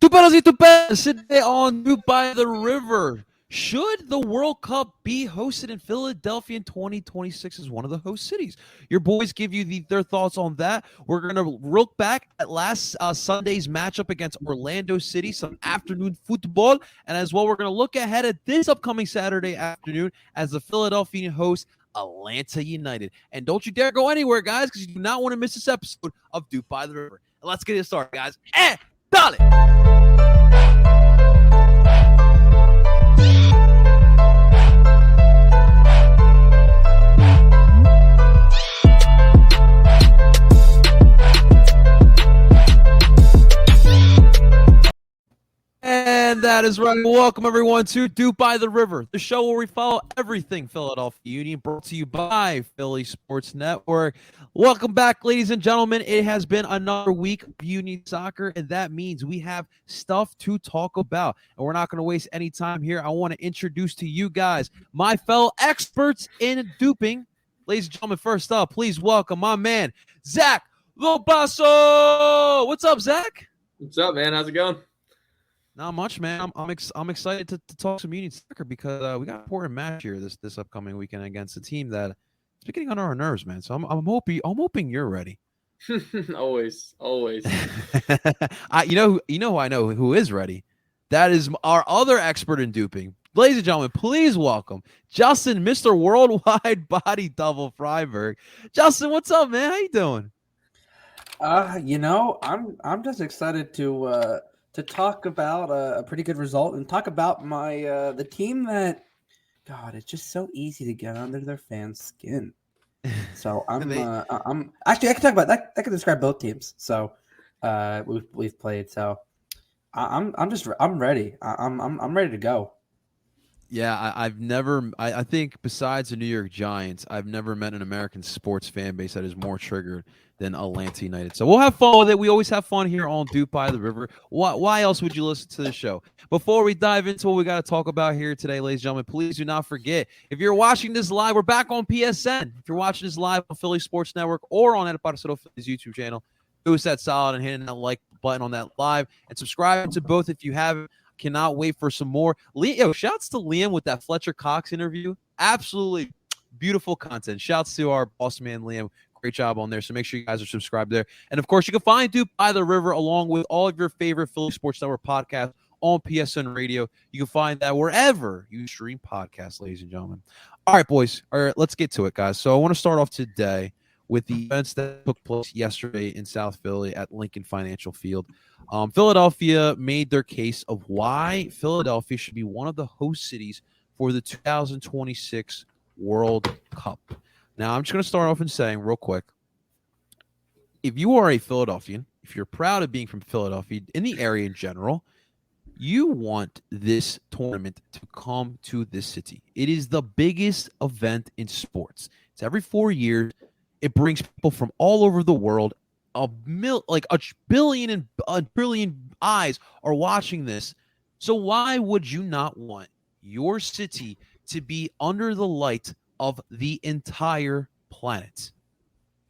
Tuperos y tuperas, today on Duke by the River. Should the World Cup be hosted in Philadelphia in 2026 as one of the host cities? Your boys give you their thoughts on that. We're going to look back at last Sunday's matchup against Orlando City, some afternoon football, and as well, we're going to look ahead at this upcoming Saturday afternoon as the Philadelphia host Atlanta United. And don't you dare go anywhere, guys, because you do not want to miss this episode of Duke by the River. Let's get it started, guys. Dale! And that is right. Welcome, everyone, to Duke by the River, the show where we follow everything Philadelphia Union, brought to you by Philly Sports Network. Welcome back, ladies and gentlemen. It has been another week of Union soccer, and that means we have stuff to talk about. And we're not going to waste any time here. I want to introduce to you guys my fellow experts in duping. Ladies and gentlemen, first up, please welcome my man, Zach Lobasso. What's up, Zach? What's up, man? How's it going? Not much, man. I'm excited to talk some Union soccer because we got an important match here this upcoming weekend against a team that is getting under our nerves, man. So I'm hoping you're ready. always. You know who I know who is ready. That is our other expert in duping. Ladies and gentlemen, please welcome Justin, Mr. Worldwide Body Double Freiberg. Justin, what's up, man? How you doing? I'm just excited to talk about a pretty good result and talk about my the team that, God, it's just so easy to get under their fans' skin. So I'm actually, I can talk about that. I can describe both teams. So we've played. So I'm ready. I'm ready to go. Yeah, I think besides the New York Giants, I've never met an American sports fan base that is more triggered than Atlanta United. So we'll have fun with it. We always have fun here on Duke by the River. Why else would you listen to the show? Before we dive into what we got to talk about here today, ladies and gentlemen, please do not forget, if you're watching this live, we're back on PSN. If you're watching this live on Philly Sports Network or on Ed Parcero Philly's YouTube channel, do us that solid and hitting that like button on that live and subscribe to both if you haven't. Cannot wait for some more. Shouts to Liam with that Fletcher Cox interview. Absolutely beautiful content. Shouts to our boss man, Liam. Great job on there. So make sure you guys are subscribed there. And, of course, you can find Duke by the River along with all of your favorite Philly Sports Network podcasts on PSN Radio. You can find that wherever you stream podcasts, ladies and gentlemen. All right, boys. All right, let's get to it, guys. So I want to start off today with the events that took place yesterday in South Philly at Lincoln Financial Field. Philadelphia made their case of why Philadelphia should be one of the host cities for the 2026 World Cup. Now, I'm just going to start off and saying real quick, if you are a Philadelphian, if you're proud of being from Philadelphia, in the area in general, you want this tournament to come to this city. It is the biggest event in sports. It's every 4 years. It brings people from all over the world. A billion eyes are watching this. So why would you not want your city to be under the light of the entire planet?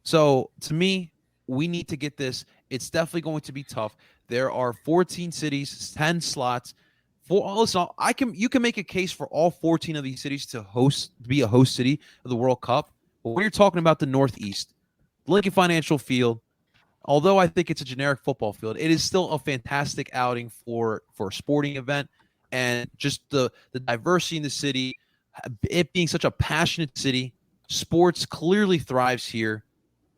So to me, we need to get this. It's definitely going to be tough. There are 14 cities, 10 slots. You can make a case for all 14 of these cities to be a host city of the World Cup. But when you're talking about the Northeast, Lincoln Financial Field, although I think it's a generic football field, it is still a fantastic outing for a sporting event, and just the diversity in the city, it being such a passionate city, sports clearly thrives here.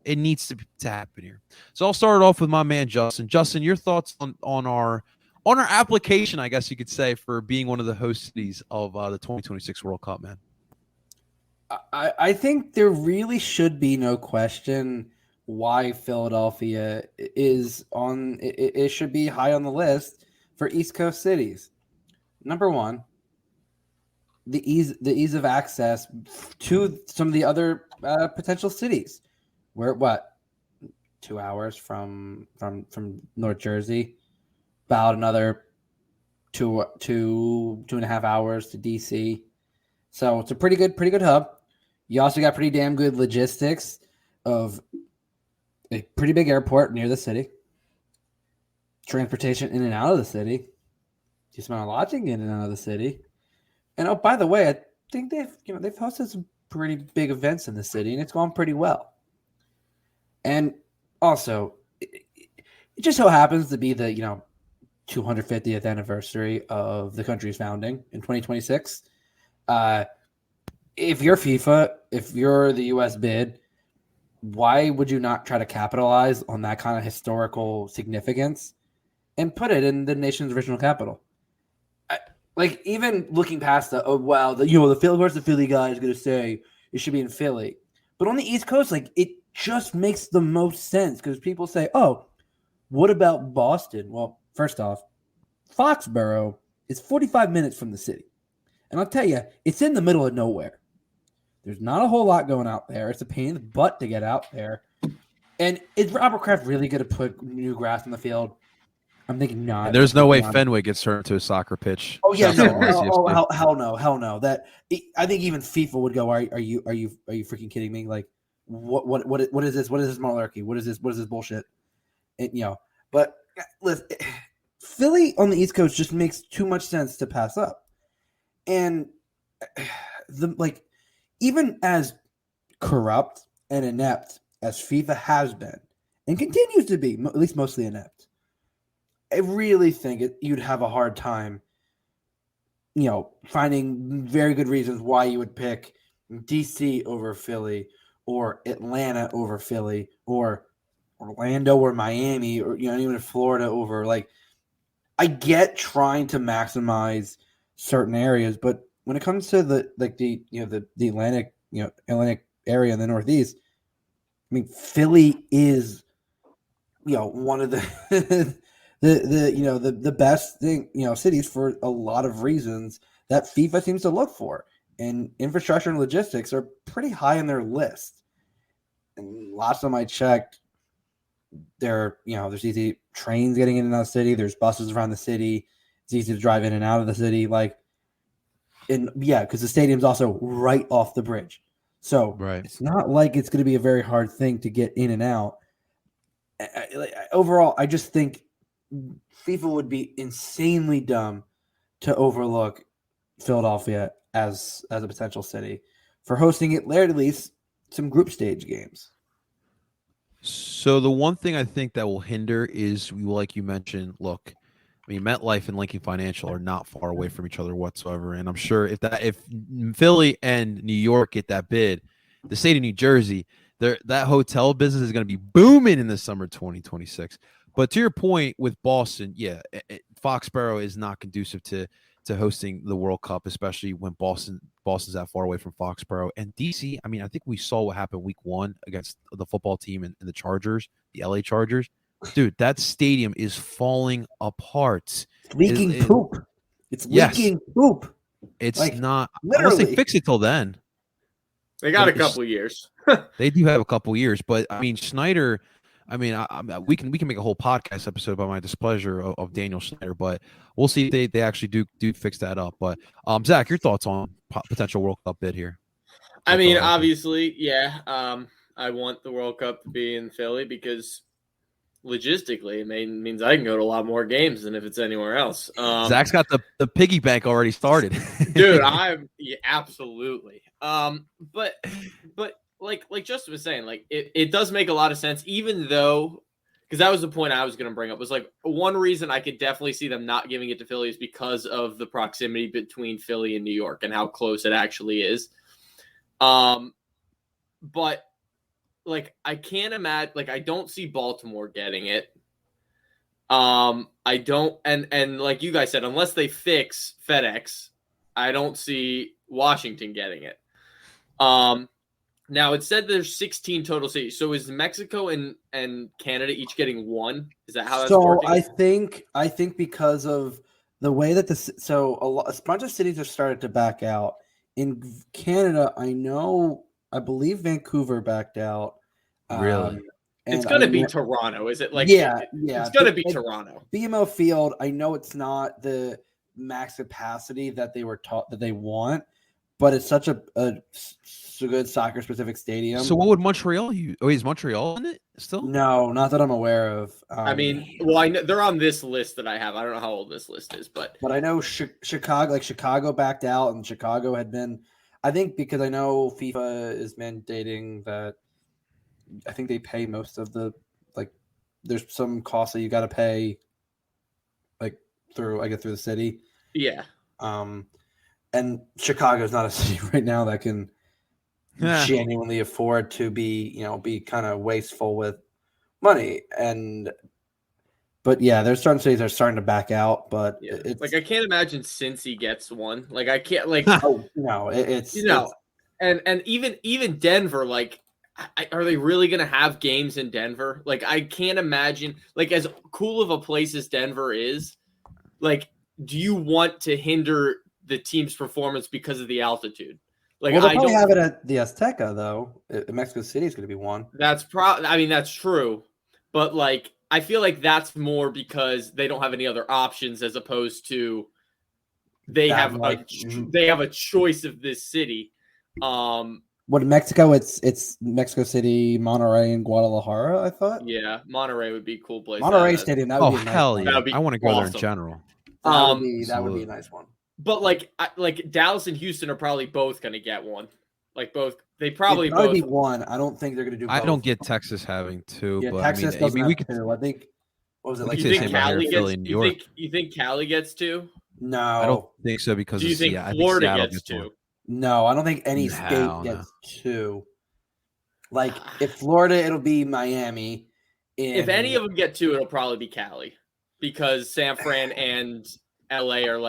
It needs to happen here. So I'll start off with my man Justin. Justin, your thoughts on our application, I guess you could say, for being one of the host cities of the 2026 World Cup, man. I think there really should be no question why Philadelphia is on. It should be high on the list for East Coast cities. Number one, the ease of access to some of the other potential cities. We're 2 hours from North Jersey, about another two and a half hours to DC. So it's a pretty good hub. You also got pretty damn good logistics of a pretty big airport near the city. transportation in and out of the city, decent amount of lodging in and out of the city. And oh, by the way, I think they've hosted some pretty big events in the city, and it's gone pretty well. And also, it just so happens to be the 250th anniversary of the country's founding in 2026. If you're FIFA, if you're the U.S. bid, why would you not try to capitalize on that kind of historical significance and put it in the nation's original capital? Like, even looking past the Philly, the Philly guy is going to say it should be in Philly. But on the East Coast, like, it just makes the most sense because people say, oh, what about Boston? Well, first off, Foxborough is 45 minutes from the city. And I'll tell you, it's in the middle of nowhere. There's not a whole lot going out there. It's a pain in the butt to get out there. And is Robert Kraft really going to put new grass on the field? I'm thinking not. And there's no way Fenway gets turned into a soccer pitch. Oh yeah, Shouts no. out Hell no. I think even FIFA would go. Are you freaking kidding me? Like, what is this? What is this malarkey? What is this bullshit? But listen, Philly on the East Coast just makes too much sense to pass up. And even as corrupt and inept as FIFA has been and continues to be, at least mostly inept, I really think you'd have a hard time, finding very good reasons why you would pick DC over Philly or Atlanta over Philly or Orlando or Miami or even Florida over. Like, I get trying to maximize certain areas, but when it comes to the Atlantic Atlantic area in the Northeast, I mean, Philly is one of the the best thing cities for a lot of reasons that FIFA seems to look for, and infrastructure and logistics are pretty high on their list. And last time I checked, there's easy trains getting in and out of the city. There's buses around the city. It's easy to drive in and out of the city. Because the stadium's also right off the bridge. So It's not like it's going to be a very hard thing to get in and out. Overall, I just think FIFA would be insanely dumb to overlook Philadelphia as a potential city for hosting at least some group stage games. So the one thing I think that will hinder is, like you mentioned, look, I mean, MetLife and Lincoln Financial are not far away from each other whatsoever. And I'm sure if Philly and New York get that bid, the state of New Jersey, that hotel business is going to be booming in the summer 2026. But to your point with Boston, Foxborough is not conducive to hosting the World Cup, especially when Boston's that far away from Foxborough. And DC, I mean, I think we saw what happened week 1 against the football team and the Chargers, the LA Chargers. Dude, that stadium is falling apart. It's leaking poop. It's leaking poop. It's not. Literally. Unless they fix it till then. They got a couple years. They do have a couple years, but I mean, Schneider. I mean, we can make a whole podcast episode about my displeasure of Daniel Schneider, but we'll see if they actually do fix that up. But Zach, your thoughts on potential World Cup bid here? I mean, obviously, I want the World Cup to be in Philly because logistically, it means I can go to a lot more games than if it's anywhere else. Zach's got the piggy bank already started. Dude, absolutely. But like Justin was saying, like it does make a lot of sense, even though, because that was the point I was going to bring up, was like one reason I could definitely see them not giving it to Philly is because of the proximity between Philly and New York and how close it actually is. But like, I can't imagine, like, I don't see Baltimore getting it. I don't, and like you guys said, unless they fix FedEx, I don't see Washington getting it. Now it said there's 16 total cities. So is Mexico and Canada each getting one? Is that how that's working? I think because of the way that a bunch of cities have started to back out. In Canada, I believe Vancouver backed out. Really? It's going to be Toronto. Is it like? Yeah. It's going to be Toronto. BMO Field, I know it's not the max capacity that they were taught that they want, but it's such a good soccer specific stadium. So what would Montreal use? Oh, is Montreal in it still? No, not that I'm aware of. I mean, well, I know they're on this list that I have. I don't know how old this list is, but I know Chicago backed out, and Chicago had been. I think because I know FIFA is mandating that. I think they pay most of the There's some costs that you got to pay, through the city. yeah. And Chicago's not a city right now that can genuinely afford to be kind of wasteful with money. But yeah, there's certain cities that are starting to back out. But it's I can't imagine Cincy gets one. I can't oh no, and even Denver, are they really going to have games in Denver? I can't imagine, as cool of a place as Denver is, do you want to hinder the team's performance because of the altitude? They'll probably have it at the Azteca, though. Mexico City is going to be one. That's that's true. But, I feel like that's more because they don't have any other options as opposed to they have a choice of this city. What in Mexico? It's Mexico City, Monterrey, and Guadalajara. I thought. Yeah, Monterrey would be a cool place. Monterrey Stadium. That would be a nice hell one. yeah! I want to go there in awesome. general. That would be a nice one. But Dallas and Houston are probably both going to get one. They probably both be one. I don't think they're going to do. I both. don't get Texas having two. Yeah, but Texas doesn't have two. I think. What was it You think Cali gets? You think Cali gets two? No, I don't think so because do you think Florida Florida gets two? No, I don't think any state gets two. If Florida, it'll be Miami. If any of them get two, it'll probably be Cali, because San Fran and LA are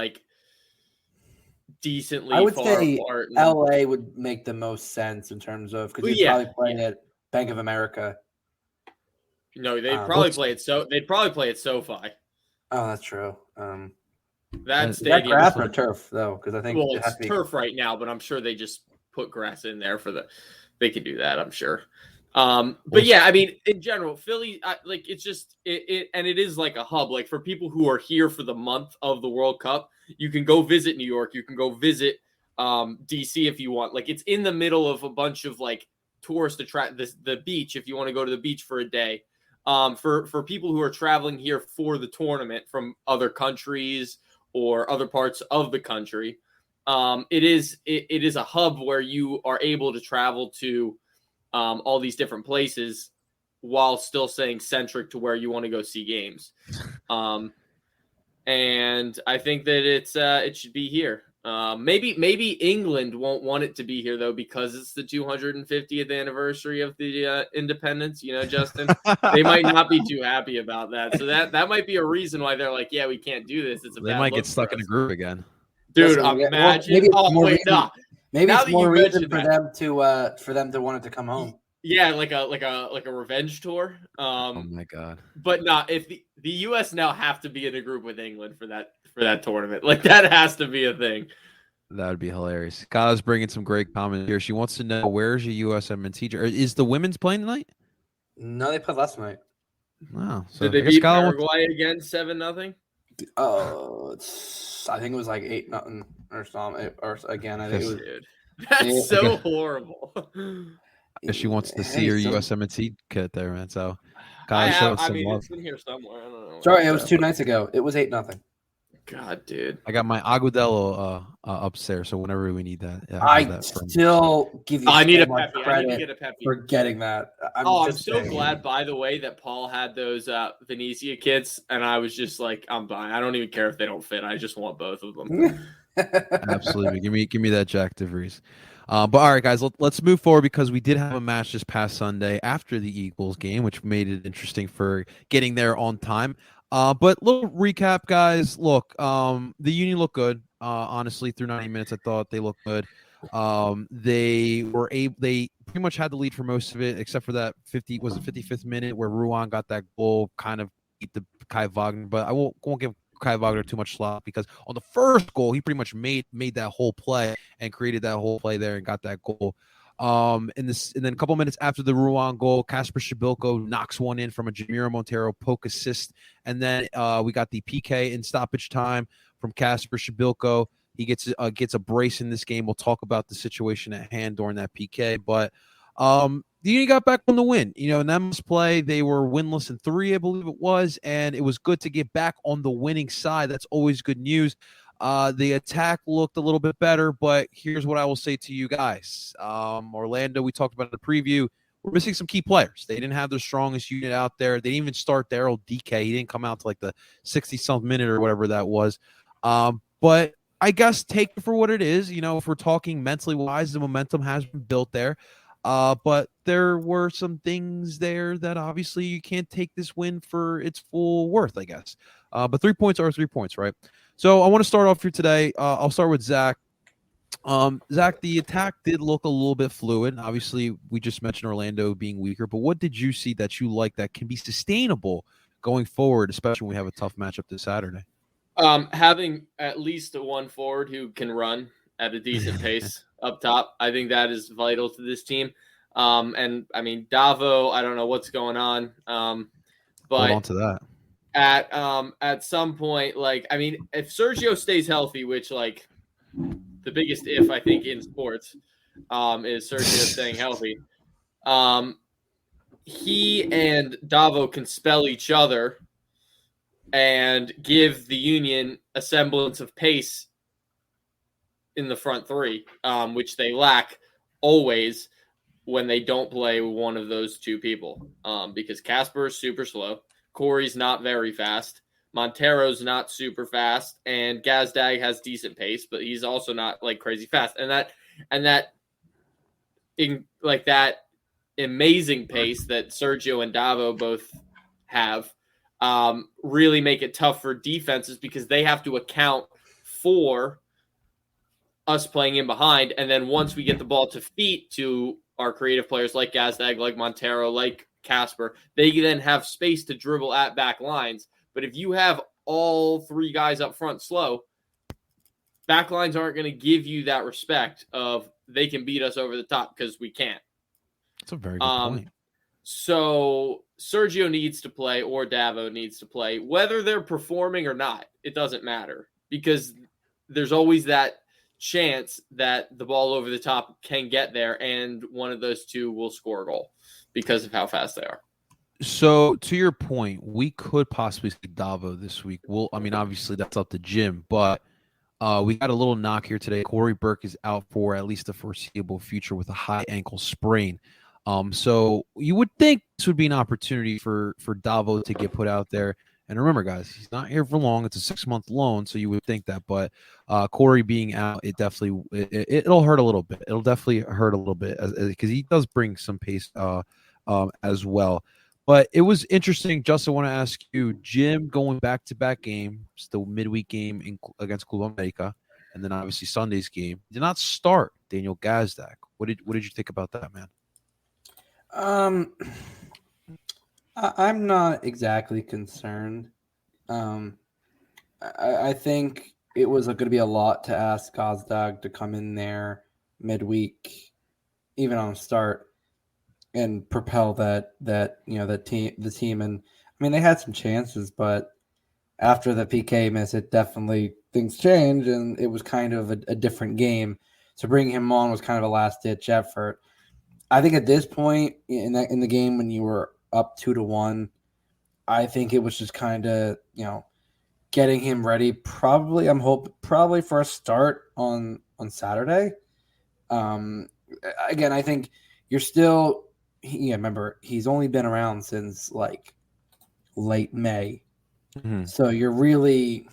decently. I would far say apart. LA would make the most sense in terms of because you're probably playing at Bank of America. No, they'd probably play it. They'd probably play at SoFi. Oh, that's true. That stadium grass or turf though, because I think it's turf right now, but I'm sure they just put grass in there they could do that. I'm sure. But yeah, I mean, in general, Philly, it's just and it is like a hub. For people who are here for the month of the World Cup, you can go visit New York. You can go visit DC if you want. It's in the middle of a bunch of tourist attract the beach if you want to go to the beach for a day. For people who are traveling here for the tournament from other countries or other parts of the country, it is a hub where you are able to travel to all these different places while still staying centric to where you want to go see games. And I think that it should be here. Maybe England won't want it to be here though, because it's the 250th anniversary of the independence. Justin, they might not be too happy about that. So that might be a reason why they're like, yeah, we can't do this. They might get stuck in a group again. Dude, imagine. Maybe it's more reason for them to want it to come home. Yeah, like a revenge tour. Oh my god! But if the U.S. now have to be in a group with England for that tournament, that has to be a thing. That would be hilarious. Kyle's bringing some great comments here. She wants to know, where's your USMNT jersey? Is the women's playing tonight? No, they played last night. Wow. So did they beat Paraguay again 7-0? Oh, I think it was 8-0 or something. Or again, I think it was. Dude, that's so horrible. She wants to see her USMNT kit there, man. So, it's in here somewhere. I don't know. Sorry, it was 2 nights ago. It was 8-0. God, dude. I got my Agudelo upstairs, so whenever we need that, I still give you. I need a Pepe. credit. I need to get a Pepe for getting that. I'm so glad, by the way, that Paul had those Venezia kits, and I was just like, I'm buying. I don't even care if they don't fit. I just want both of them. Absolutely, give me that Jack DeVries. But all right, guys, let's move forward because we did have a match this past Sunday after the Eagles game, which made it interesting for getting there on time. But little recap, guys. Look, the Union looked good. Honestly, through 90 minutes, I thought they looked good. They pretty much had the lead for most of it, except for that 55th minute where Ruan got that goal, kind of beat the Kai Wagner. But I won't give Kai Wagner too much slack because on the first goal, he pretty much made that whole play and created that whole play there and got that goal. And then a couple minutes after the Ruan goal, Kasper Shabilko knocks one in from a Jamiro Montero poke assist. And then we got the PK in stoppage time from Kasper Shabilko he gets a brace in this game. We'll talk about the situation at hand during that PK. But the Union got back on the win. In that must play, they were winless in 3, I believe it was, and it was good to get back on the winning side. That's always good news. The attack looked a little bit better, but here's what I will say to you guys. Orlando, we talked about in the preview, we're missing some key players. They didn't have their strongest unit out there. They didn't even start Daryl DK. He didn't come out to like the 60-something minute or whatever that was. But I guess take it for what it is. If we're talking mentally wise, the momentum has been built there. But there were some things there that obviously you can't take this win for its full worth, I guess. But 3 points are 3 points, right? So I want to start off here today. I'll start with Zach. Zach, the attack did look a little bit fluid. Obviously, we just mentioned Orlando being weaker, but what did you see that you like that can be sustainable going forward, especially when we have a tough matchup this Saturday? Having at least one forward who can run at a decent pace up top, I think that is vital to this team. And I mean, Davo, I don't know what's going on. But hold on to that. At some point, if Sergio stays healthy, which the biggest if I think in sports is Sergio staying healthy. He and Davo can spell each other and give the Union a semblance of pace in the front three, which they lack always when they don't play one of those two people. Because Casper is super slow, Corey's not very fast, Montero's not super fast, and Gazdag has decent pace, but he's also not crazy fast. And that amazing pace that Sergio and Davo both have really make it tough for defenses because they have to account for us playing in behind. And then once we get the ball to feet to our creative players like Gazdag, like Montero, like Casper, they then have space to dribble at back lines. But if you have all 3 guys up front slow, back lines aren't going to give you that respect of they can beat us over the top because we can't. That's a very good point. So Sergio needs to play or Davo needs to play. Whether they're performing or not, it doesn't matter because there's always that chance that the ball over the top can get there and one of those two will score a goal because of how fast they are. So to your point, we could possibly see Davo this week. Obviously that's up to Jim, but we got a little knock here today. Corey Burke is out for at least the foreseeable future with a high ankle sprain. So you would think this would be an opportunity for Davo to get put out there. And remember, guys, he's not here for long. It's a 6-month loan, so you would think that. But Corey being out, it'll hurt a little bit. It'll definitely hurt a little bit because he does bring some pace as well. But it was interesting. Justin, I want to ask you, Jim going back-to-back games, the midweek game against Club America, and then obviously Sunday's game, did not start Daniel Gazdag. What did you think about that, man? I'm not exactly concerned. I think it was going to be a lot to ask Gazdag to come in there midweek, even on start, and propel the team. And they had some chances, but after the PK miss, it definitely things changed, and it was kind of a different game. So bringing him on was kind of a last-ditch effort. I think at this point in the game when you were up 2-1, I think it was just kind of getting him ready. Probably for a start on Saturday. Again, I think you're still. Remember, he's only been around since late May, so you're really.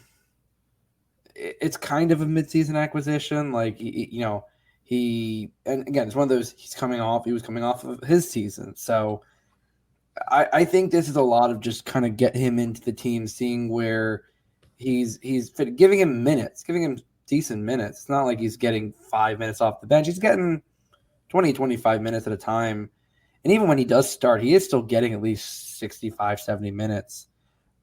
It's kind of a midseason acquisition, and again, it's one of those. He was coming off of his season, so I think this is a lot of just kind of get him into the team, seeing where he's fit, giving him decent minutes. It's not like he's getting 5 minutes off the bench. He's getting 20, 25 minutes at a time. And even when he does start, he is still getting at least 65, 70 minutes.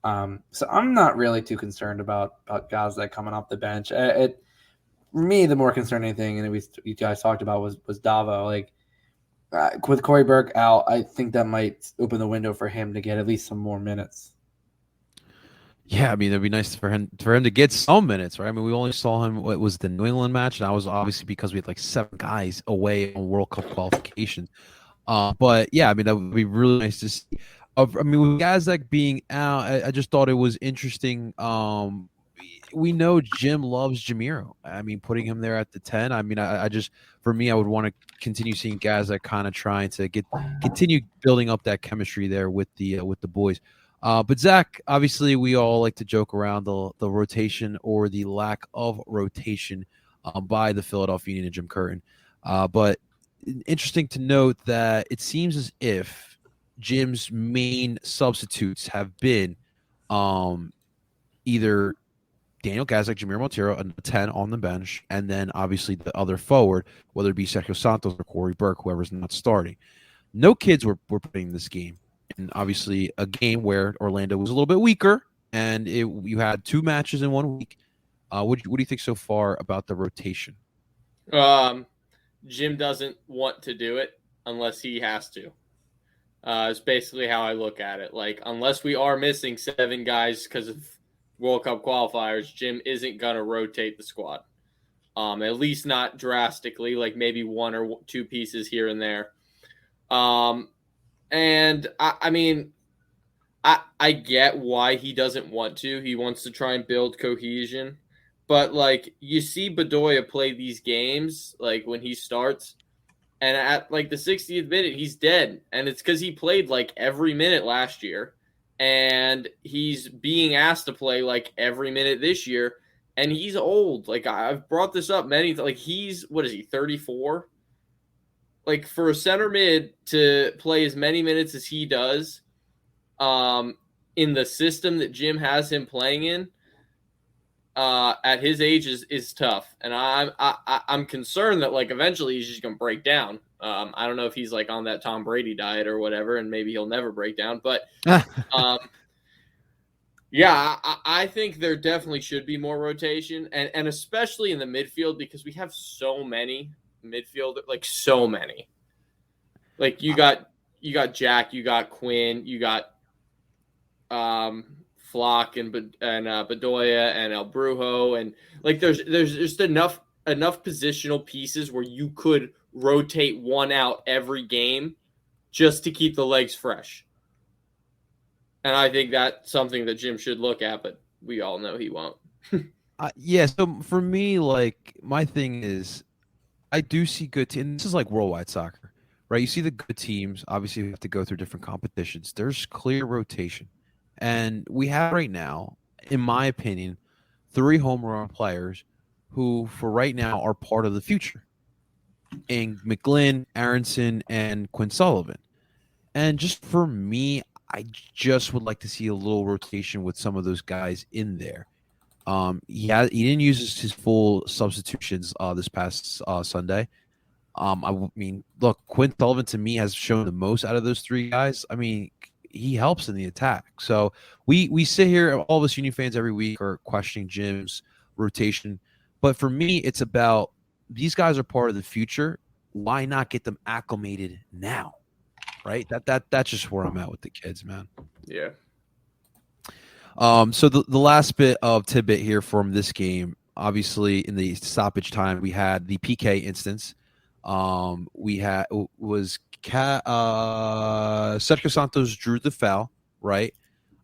So I'm not really too concerned about Gazdag coming off the bench. For me, the more concerning thing, and you guys talked about, was Davo. With Corey Burke out, I think that might open the window for him to get at least some more minutes. Yeah, I mean, it'd be nice for him to get some minutes, right? I mean, we only saw him what was the New England match, and that was obviously because we had like 7 guys away on World Cup qualification. But yeah, I mean, that would be really nice to see. I mean, with guys like being out, I just thought it was interesting. We know Jim loves Jamiro. I mean, putting him there at the 10. I mean, I just for me, I would want to continue seeing guys that kind of trying to continue building up that chemistry there with the boys. But Zach, obviously, we all like to joke around the rotation or the lack of rotation by the Philadelphia Union and Jim Curtin. But interesting to note that it seems as if Jim's main substitutes have been either Daniel Gazak, Jameer Montero, a 10 on the bench, and then obviously the other forward, whether it be Sergio Santos or Corey Burke, whoever's not starting. No kids were playing this game. And obviously a game where Orlando was a little bit weaker, and you had 2 matches in 1 week. What do you think so far about the rotation? Jim doesn't want to do it unless he has to. It's basically how I look at it. Like, unless we are missing 7 guys because of World Cup qualifiers, Jim isn't going to rotate the squad. At least not drastically, like maybe 1 or 2 pieces here and there. And I mean, I get why he doesn't want to. He wants to try and build cohesion. But, like, you see Bedoya play these games, like, when he starts, and at, like, the 60th minute, he's dead. And it's because he played, like, every minute last year. And he's being asked to play, like, every minute this year. And he's old. Like, I've brought this up many times. Like, he's, 34? Like, for a center mid to play as many minutes as he does in the system that Jim has him playing in, at his age is tough, and I'm concerned that like eventually he's just gonna break down. I don't know if he's like on that Tom Brady diet or whatever, and maybe he'll never break down. But yeah, I think there definitely should be more rotation, and especially in the midfield because we have so many midfielders, like so many. Like you got Jack, you got Quinn, you got Flock and Bedoya and El Brujo, and like there's just enough positional pieces where you could rotate one out every game just to keep the legs fresh. And I think that's something that Jim should look at, but we all know he won't. Yeah, so for me, like my thing is, I do see good teams. This is like worldwide soccer, right? You see the good teams. Obviously, you have to go through different competitions. There's clear rotation. And we have right now, in my opinion, 3 home run players who, for right now, are part of the future. And McGlynn, Aronson, and Quinn Sullivan. And just for me, I just would like to see a little rotation with some of those guys in there. He didn't use his full substitutions this past Sunday. I mean, look, Quinn Sullivan to me has shown the most out of those 3 guys. I mean, he helps in the attack. So we sit here, all of us Union fans every week are questioning Jim's rotation. But for me, it's about these guys are part of the future. Why not get them acclimated now? Right? That's just where I'm at with the kids, man. Yeah. So the last bit of tidbit here from this game, obviously in the stoppage time, we had the PK instance. We had Sergio Santos drew the foul, right?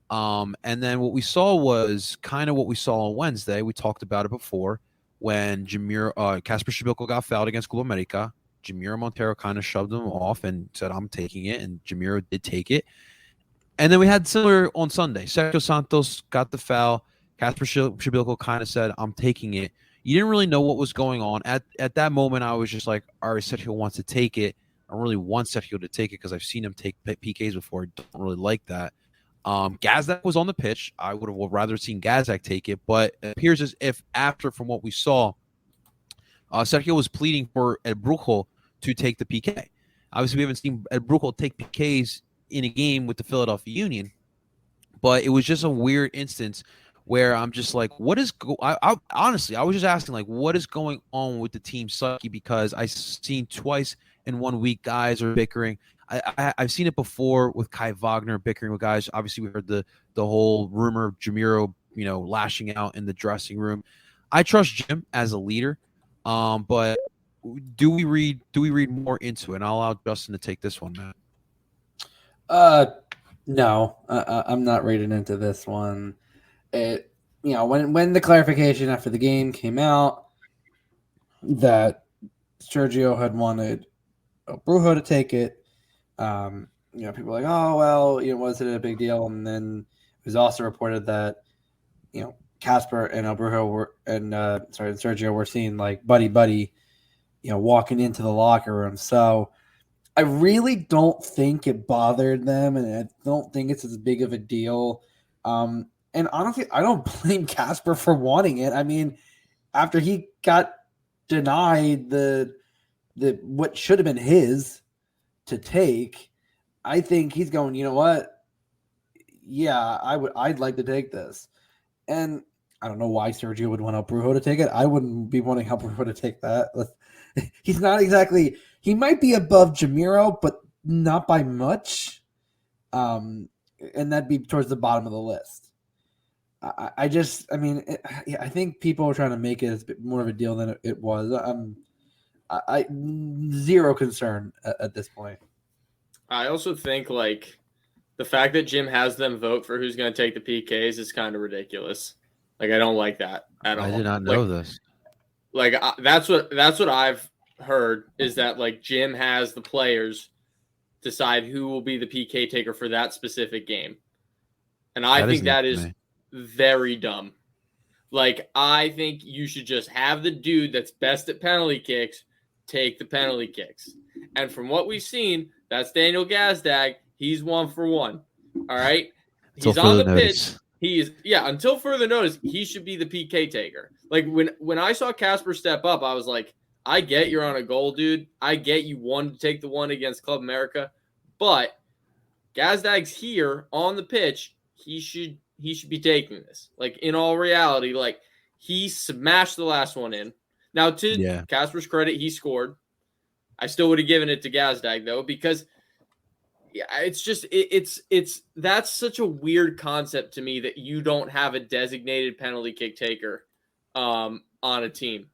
And then what we saw was kind of what we saw on Wednesday. We talked about it before when Kasper Shibilko got fouled against Club America. Jamiro Montero kind of shoved him off and said, I'm taking it. And Jamiro did take it. And then we had similar on Sunday. Sergio Santos got the foul. Kasper Shibilko kind of said, I'm taking it. You didn't really know what was going on. At that moment, I was just like, all right, Sergio wants to take it. I don't really want Sergio to take it because I've seen him take PKs before. I don't really like that. Gazak was on the pitch. I would have rather seen Gazak take it, but it appears as if from what we saw, Sergio was pleading for El Brujo to take the PK. Obviously, we haven't seen El Brujo take PKs in a game with the Philadelphia Union, but it was just a weird instance where I'm just like, what is honestly, I was just asking, like, what is going on with the team psyche? Because I've seen twice in 1 week guys are bickering. I've seen it before with Kai Wagner bickering with guys. Obviously, we heard the whole rumor of Jamiro, lashing out in the dressing room. I trust Jim as a leader, but do we read more into it? And I'll allow Justin to take this one, man. No, I'm not reading into this one. It, when the clarification after the game came out that Sergio had wanted Brujo to take it, people were like, oh well, was it a big deal? And then it was also reported that Casper and Brujo were and Sergio were seen like buddy, walking into the locker room. So I really don't think it bothered them, and I don't think it's as big of a deal. And honestly, I don't blame Casper for wanting it. I mean, after he got denied the what should have been his to take, I think he's going, you know what? Yeah, I'd like to take this. And I don't know why Sergio would want Brujo to take it. I wouldn't be wanting Brujo to take that. He's not exactly. He might be above Jamiro, but not by much. And that'd be towards the bottom of the list. I think people are trying to make it a more of a deal than it was. I zero concern at this point. I also think the fact that Jim has them vote for who's going to take the PKs is kind of ridiculous. I don't like that at all. I did not know this. That's what I've heard is that Jim has the players decide who will be the PK taker for that specific game. And I think that is very dumb. I think you should just have the dude that's best at penalty kicks take the penalty kicks. And from what we've seen, that's Daniel Gazdag. He's 1 for 1. All right. He's on the pitch. Until further notice, he should be the PK taker. When I saw Casper step up, I was like, I get you're on a goal, dude. I get you wanted to take the one against Club America, but Gazdag's here on the pitch. He should be taking this. In all reality, he smashed the last one in. Now, to Casper's credit, he scored. I still would have given it to Gazdag though, because it's just that's such a weird concept to me that you don't have a designated penalty kick taker on a team.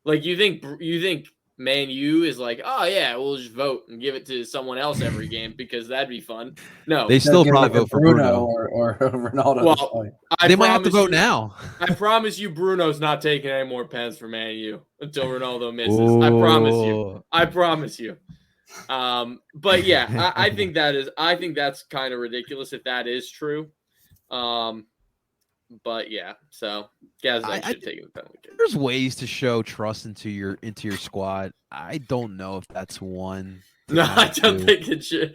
You think Man U is oh yeah, we'll just vote and give it to someone else every game because that'd be fun. No, they still probably vote for Bruno or Ronaldo. Well, they might have to vote now. I promise you, Bruno's not taking any more pens for Man U until Ronaldo misses. Ooh. I promise you. But yeah, I think that's kind of ridiculous if that is true. But yeah, so Gazdag should take the penalty kick. There's ways to show trust into your squad. I don't know if that's one. No, I don't think it should.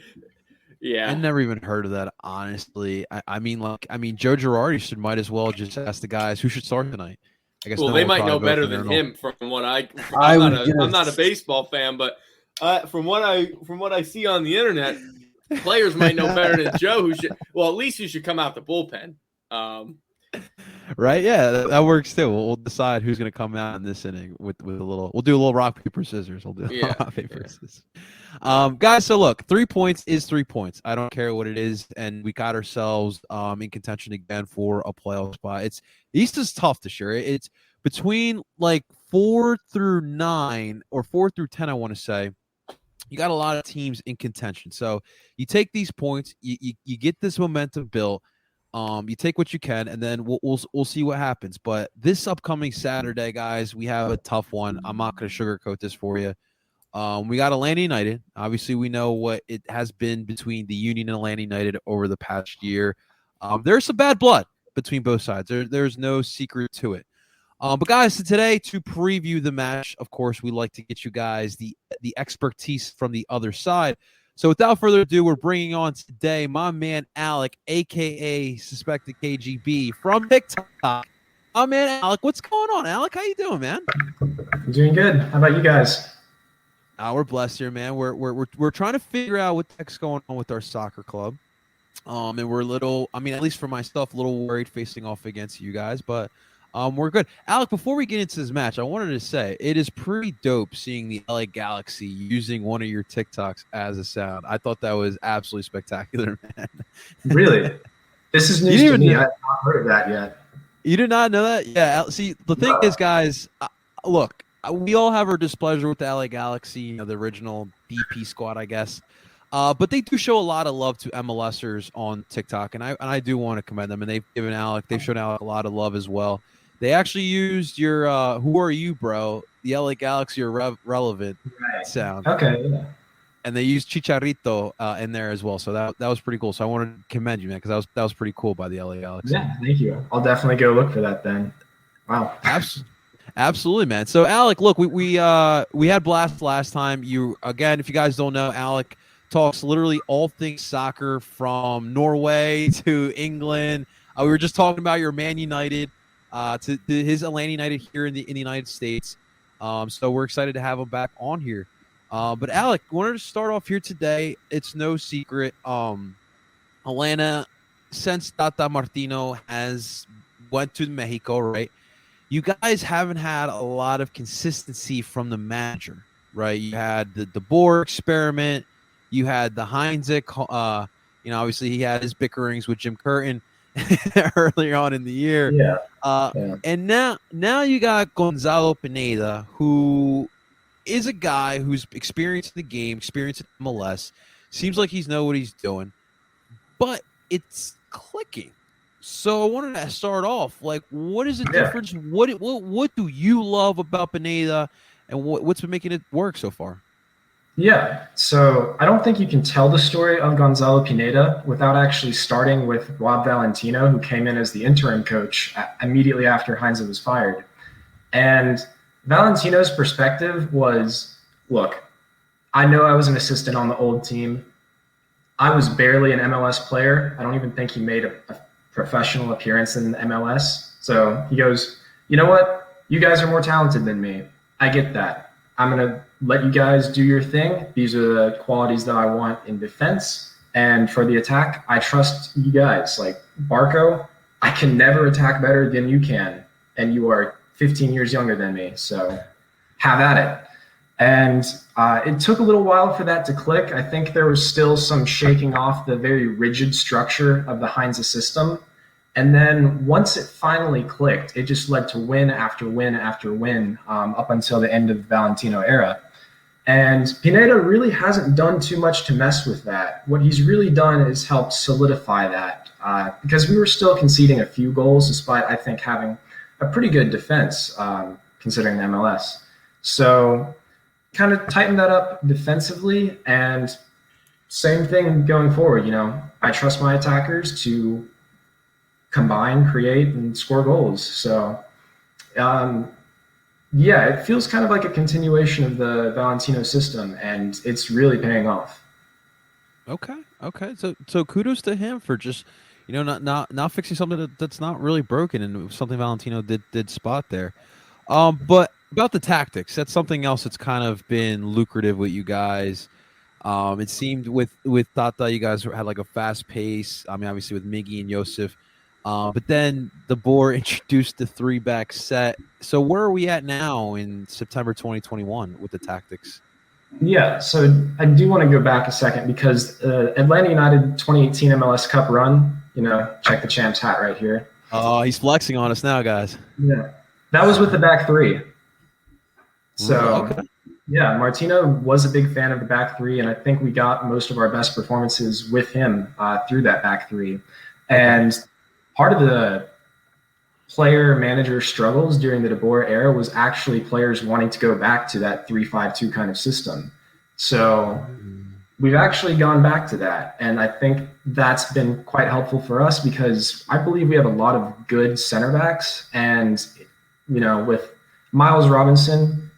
Yeah, I never even heard of that, honestly. I mean, Joe Girardi might as well just ask the guys who should start tonight. I guess. Well, they might know better than him. From what I'm not a baseball fan, but from what I see on the internet, players might know better than Joe. At least who should come out the bullpen. Right? Yeah, that works too. We'll decide who's going to come out in this inning with a little. We'll do a little rock paper scissors. We'll do rock paper scissors. Guys, so look, 3 points is 3 points. I don't care what it is, and we got ourselves in contention again for a playoff spot. East is tough this year. It's between 4 through 9 or 4 through 10. I want to say you got a lot of teams in contention. So you take these points, you get this momentum built. You take what you can, and then we'll see what happens. But this upcoming Saturday, guys, we have a tough one. I'm not going to sugarcoat this for you. We got Atlanta United. Obviously, we know what it has been between the Union and Atlanta United over the past year. There's some bad blood between both sides. There's no secret to it. But guys, so today to preview the match, of course, we like to get you guys the expertise from the other side. So without further ado, we're bringing on today my man Alec, a.k.a. Suspected KGB from TikTok. My man Alec, what's going on, Alec? How you doing, man? I'm doing good. How about you guys? We're blessed here, man. We're trying to figure out what the heck's going on with our soccer club. And we're a little, at least for myself, a little worried facing off against you guys. But We're good. Alec, before we get into this match, I wanted to say it is pretty dope seeing the LA Galaxy using one of your TikToks as a sound. I thought that was absolutely spectacular, man. Really? This is news to me. I've not heard of that yet. You did not know that? Yeah. See, the thing is, guys, look, we all have our displeasure with the LA Galaxy, the original DP squad, I guess. But they do show a lot of love to MLSers on TikTok, and I do want to commend them. And they've shown Alec a lot of love as well. They actually used your "Who are you, bro?" The LA Galaxy are relevant sound. Okay. Yeah. And they used Chicharito in there as well, so that was pretty cool. So I wanted to commend you, man, because that was pretty cool by the LA Galaxy. Yeah, thank you. I'll definitely go look for that then. Wow. Absolutely, man. So Alec, look, we had blast last time. If you guys don't know, Alec talks literally all things soccer from Norway to England. We were just talking about your Man United to his Atlanta United here in the United States. So we're excited to have him back on here. But Alec, wanted to start off here today. It's no secret. Atlanta, since Tata Martino has went to Mexico, right? You guys haven't had a lot of consistency from the manager, right? You had the DeBoer experiment. You had the Heinzek. Obviously he had his bickerings with Jim Curtin earlier on in the year. Yeah. And now you got Gonzalo Pineda, who is a guy who's experienced the game, experienced in MLS. Seems like he's know what he's doing, but it's clicking. So I wanted to start off, what is the difference? What do you love about Pineda, and what's been making it work so far? Yeah, so I don't think you can tell the story of Gonzalo Pineda without actually starting with Rob Valentino, who came in as the interim coach immediately after Heinze was fired. And Valentino's perspective was, look, I know I was an assistant on the old team. I was barely an MLS player. I don't even think he made a professional appearance in the MLS. So he goes, you know what? You guys are more talented than me. I get that. I'm going to let you guys do your thing. These are the qualities that I want in defense. And for the attack, I trust you guys. Like Barco, I can never attack better than you can. And you are 15 years younger than me. So have at it. And it took a little while for that to click. I think there was still some shaking off the very rigid structure of the Heinze system. And then once it finally clicked, it just led to win after win after win up until the end of the Valentino era. And Pineda really hasn't done too much to mess with that. What he's really done is helped solidify that because we were still conceding a few goals despite, I think, having a pretty good defense considering the MLS. So kind of tighten that up defensively, and same thing going forward. I trust my attackers to combine, create, and score goals. So, it feels kind of like a continuation of the Valentino system, and it's really paying off. Okay. So kudos to him for just, not fixing something that's not really broken, and something Valentino did spot there. But about the tactics, that's something else that's kind of been lucrative with you guys. It seemed with Tata, you guys had like a fast pace. I mean, obviously with Miggy and Josef. But then the board introduced the 3-back set. So where are we at now in September 2021 with the tactics? Yeah, so I do want to go back a second because Atlanta United 2018 MLS Cup run, check the champ's hat right here. Oh, he's flexing on us now, guys. Yeah, that was with the back three. So, Yeah, Martino was a big fan of the back three, and I think we got most of our best performances with him through that back three. And part of the player-manager struggles during the DeBoer era was actually players wanting to go back to that 3-5-2 kind of system. So we've actually gone back to that, and I think that's been quite helpful for us because I believe we have a lot of good center backs, and with Miles Robinson,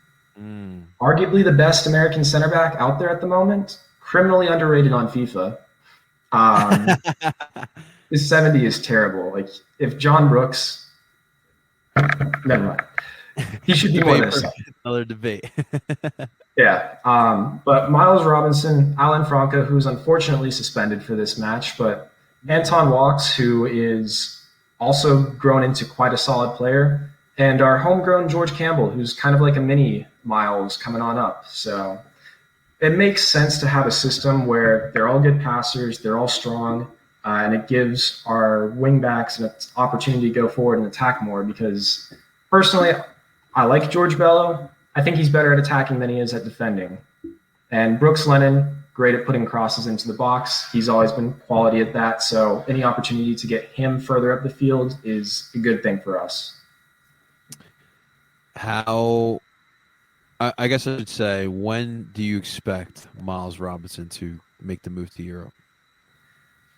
arguably the best American center back out there at the moment, criminally underrated on FIFA. His 70 is terrible. Like if John Brooks, never mind. He should be more this. Another debate. Yeah. But Miles Robinson, Alan Franco, who's unfortunately suspended for this match, but Anton Walks, who is also grown into quite a solid player. And our homegrown George Campbell, who's kind of like a mini Miles coming on up. So it makes sense to have a system where they're all good passers, they're all strong, and it gives our wingbacks an opportunity to go forward and attack more. Because personally, I like George Bello. I think he's better at attacking than he is at defending. And Brooks Lennon, great at putting crosses into the box. He's always been quality at that. So any opportunity to get him further up the field is a good thing for us. I guess I should say, when do you expect Miles Robinson to make the move to Europe?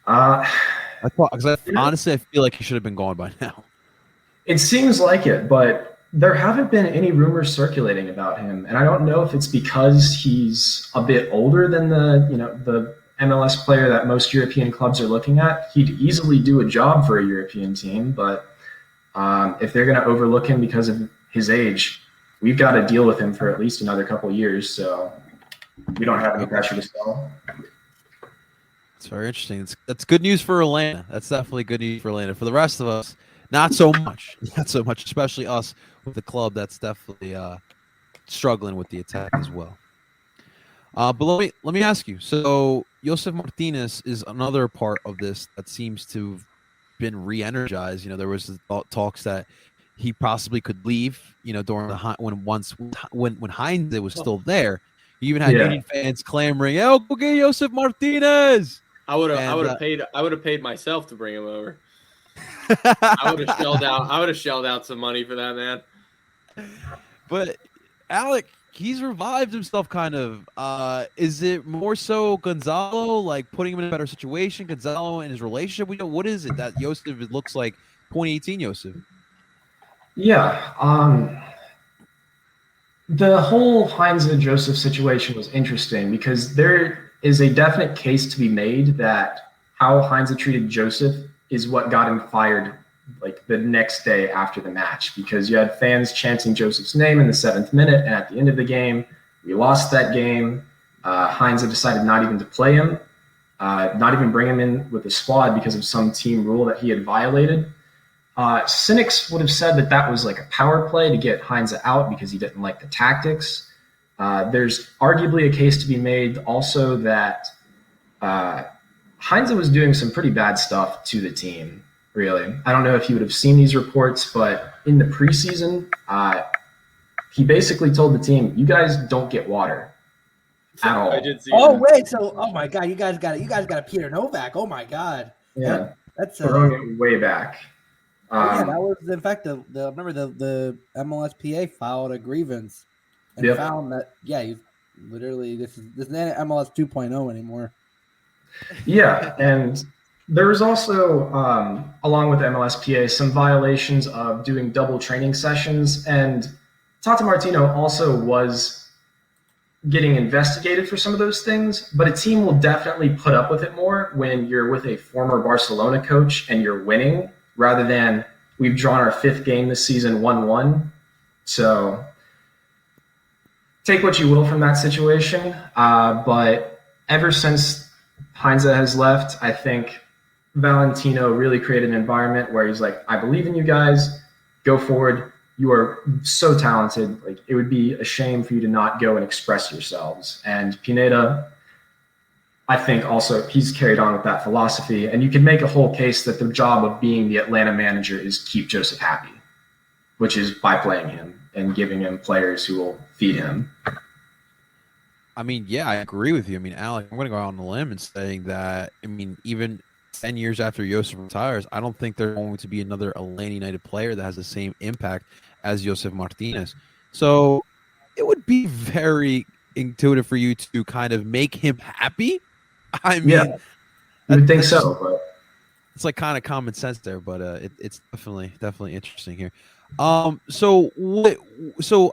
Honestly, I feel like he should have been gone by now. It seems like it, but there haven't been any rumors circulating about him, and I don't know if it's because he's a bit older than the MLS player that most European clubs are looking at. He'd easily do a job for a European team, but if they're going to overlook him because of his age, we've got to deal with him for at least another couple of years, so we don't have any pressure to sell. It's very interesting. That's good news for Atlanta. That's definitely good news for Atlanta. For the rest of us, not so much. Not so much, especially us with the club that's definitely struggling with the attack as well. But let me ask you. So Josef Martinez is another part of this that seems to have been re-energized. You know, there was talks that he possibly could leave. You know, during when Heinz was still there. You even had Union fans clamoring, "Oh, go get Josef Martinez!" I would have paid myself to bring him over. I would have shelled out some money for that man. But Alec, he's revived himself kind of. Is it more so Gonzalo, like putting him in a better situation? Gonzalo and his relationship? What is it that Josef looks like 2018 Josef? Yeah. The whole Heinz and Joseph situation was interesting because there is a definite case to be made that how Heinz treated Joseph is what got him fired like the next day after the match, because you had fans chanting Joseph's name in the 7th minute, and at the end of the game, we lost that game. Heinz decided not even to play him, not even bring him in with the squad because of some team rule that he had violated. Cynics would have said that was like a power play to get Heinz out because he didn't like the tactics. There's arguably a case to be made also that Heinz was doing some pretty bad stuff to the team, really. I don't know if you would have seen these reports, but in the preseason, he basically told the team, "You guys don't get water at all." I did see wait, so oh my god, you guys got a Peter Novak. Oh my god. Yeah. That's throwing it way back. that was in fact the MLSPA filed a grievance and found that he's literally this is not MLS 2.0 anymore. Yeah, and there was also along with MLSPA some violations of doing double training sessions, and Tata Martino also was getting investigated for some of those things, but a team will definitely put up with it more when you're with a former Barcelona coach and you're winning, rather than we've drawn our 5th game this season 1-1. So take what you will from that situation. But ever since Heinz has left, I think Valentino really created an environment where he's like, "I believe in you guys. Go forward. You are so talented. Like, it would be a shame for you to not go and express yourselves." And Pineda, I think also he's carried on with that philosophy. And you can make a whole case that the job of being the Atlanta manager is keep Joseph happy, which is by playing him and giving him players who will feed him. I mean, yeah, I agree with you. I mean, Alec, I'm going to go out on a limb and saying that, I mean, even 10 years after Josef retires, I don't think there's going to be another Atlanta United player that has the same impact as Josef Martinez. So it would be very intuitive for you to kind of make him happy. I mean, you would think so, but it's like kind of common sense there, but it's definitely interesting here. So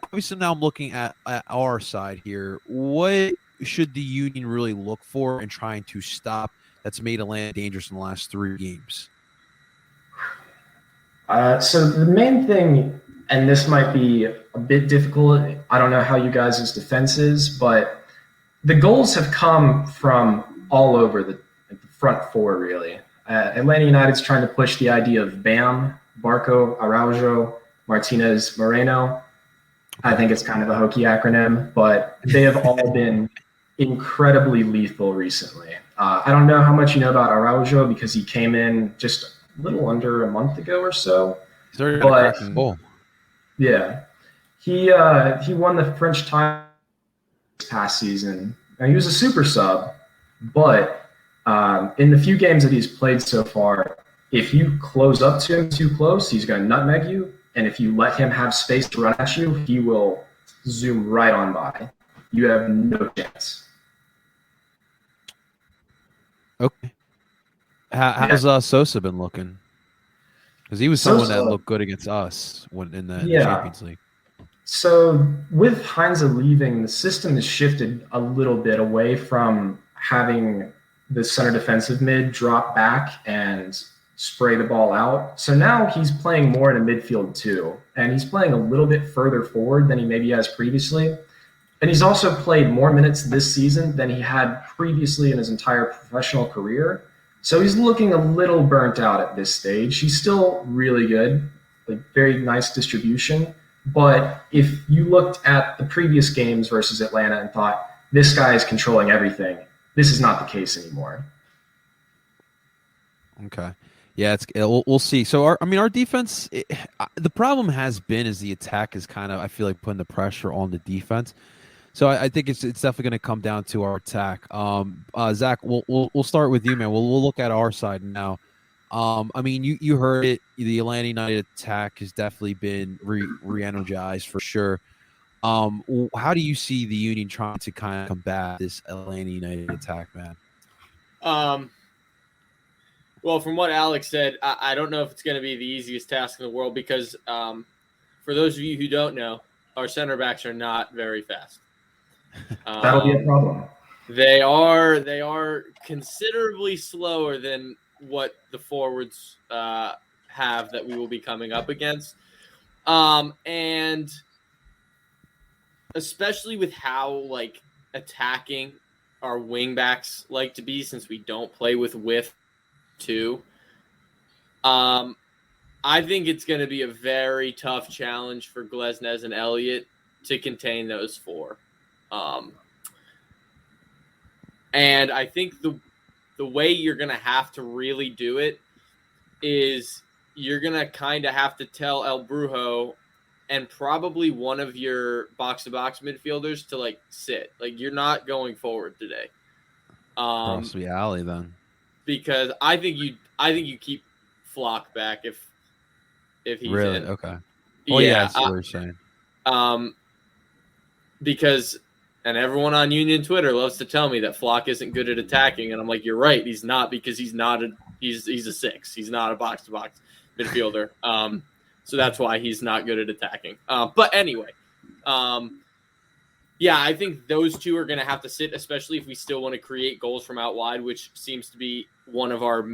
obviously now I'm looking at our side here. What should the Union really look for in trying to stop that's made Atlanta dangerous in the last 3 games? So the main thing, and this might be a bit difficult, I don't know how you guys' defense is, but the goals have come from all over the front 4, really. Atlanta United's trying to push the idea of BAM, Barco, Araujo, Martinez, Moreno. I think it's kind of a hokey acronym, but they have all been incredibly lethal recently. I don't know how much you know about Araujo because he came in just a little under a month ago or so. He's already got a cracking goal. Yeah. He won the French title this past season. Now, he was a super sub, but in the few games that he's played so far, if you close up to him too close, he's going to nutmeg you. And if you let him have space to run at you, he will zoom right on by. You have no chance. Okay. How's Sosa been looking? Because he was someone that looked good against us in the Champions League. So with Heinze leaving, the system has shifted a little bit away from having the center defensive mid drop back and spray the ball out. So now he's playing more in a midfield too, and he's playing a little bit further forward than he maybe has previously. And he's also played more minutes this season than he had previously in his entire professional career. So he's looking a little burnt out at this stage. He's still really good, like very nice distribution. But if you looked at the previous games versus Atlanta and thought, this guy is controlling everything, this is not the case anymore. Okay. Yeah, we'll see. So our defense. The problem has been is the attack is kind of, I feel like, putting the pressure on the defense. So I think it's definitely going to come down to our attack. Zach, we'll start with you, man. We'll look at our side now. I mean, you heard it. The Atlanta United attack has definitely been re-energized for sure. How do you see the Union trying to kind of combat this Atlanta United attack, man? Well, from what Alec said, I don't know if it's going to be the easiest task in the world because for those of you who don't know, our center backs are not very fast. That'll be a problem. They are considerably slower than what the forwards have that we will be coming up against. And especially with how attacking our wing backs like to be, since we don't play with width too. I think it's going to be a very tough challenge for Glesnes and Elliott to contain those four. And I think the way you're going to have to really do it is you're going to kind of have to tell El Brujo and probably one of your box-to-box midfielders to sit. You're not going forward today. Possibly Ali then. Because I think you keep Flock back if he's really in. Okay. Well, yeah, that's what we're saying. Because and everyone on Union Twitter loves to tell me that Flock isn't good at attacking, and I'm like, you're right, he's not, because he's a 6. He's not a box to box midfielder. So that's why he's not good at attacking. But anyway, yeah, I think those two are going to have to sit, especially if we still want to create goals from out wide, which seems to be one of our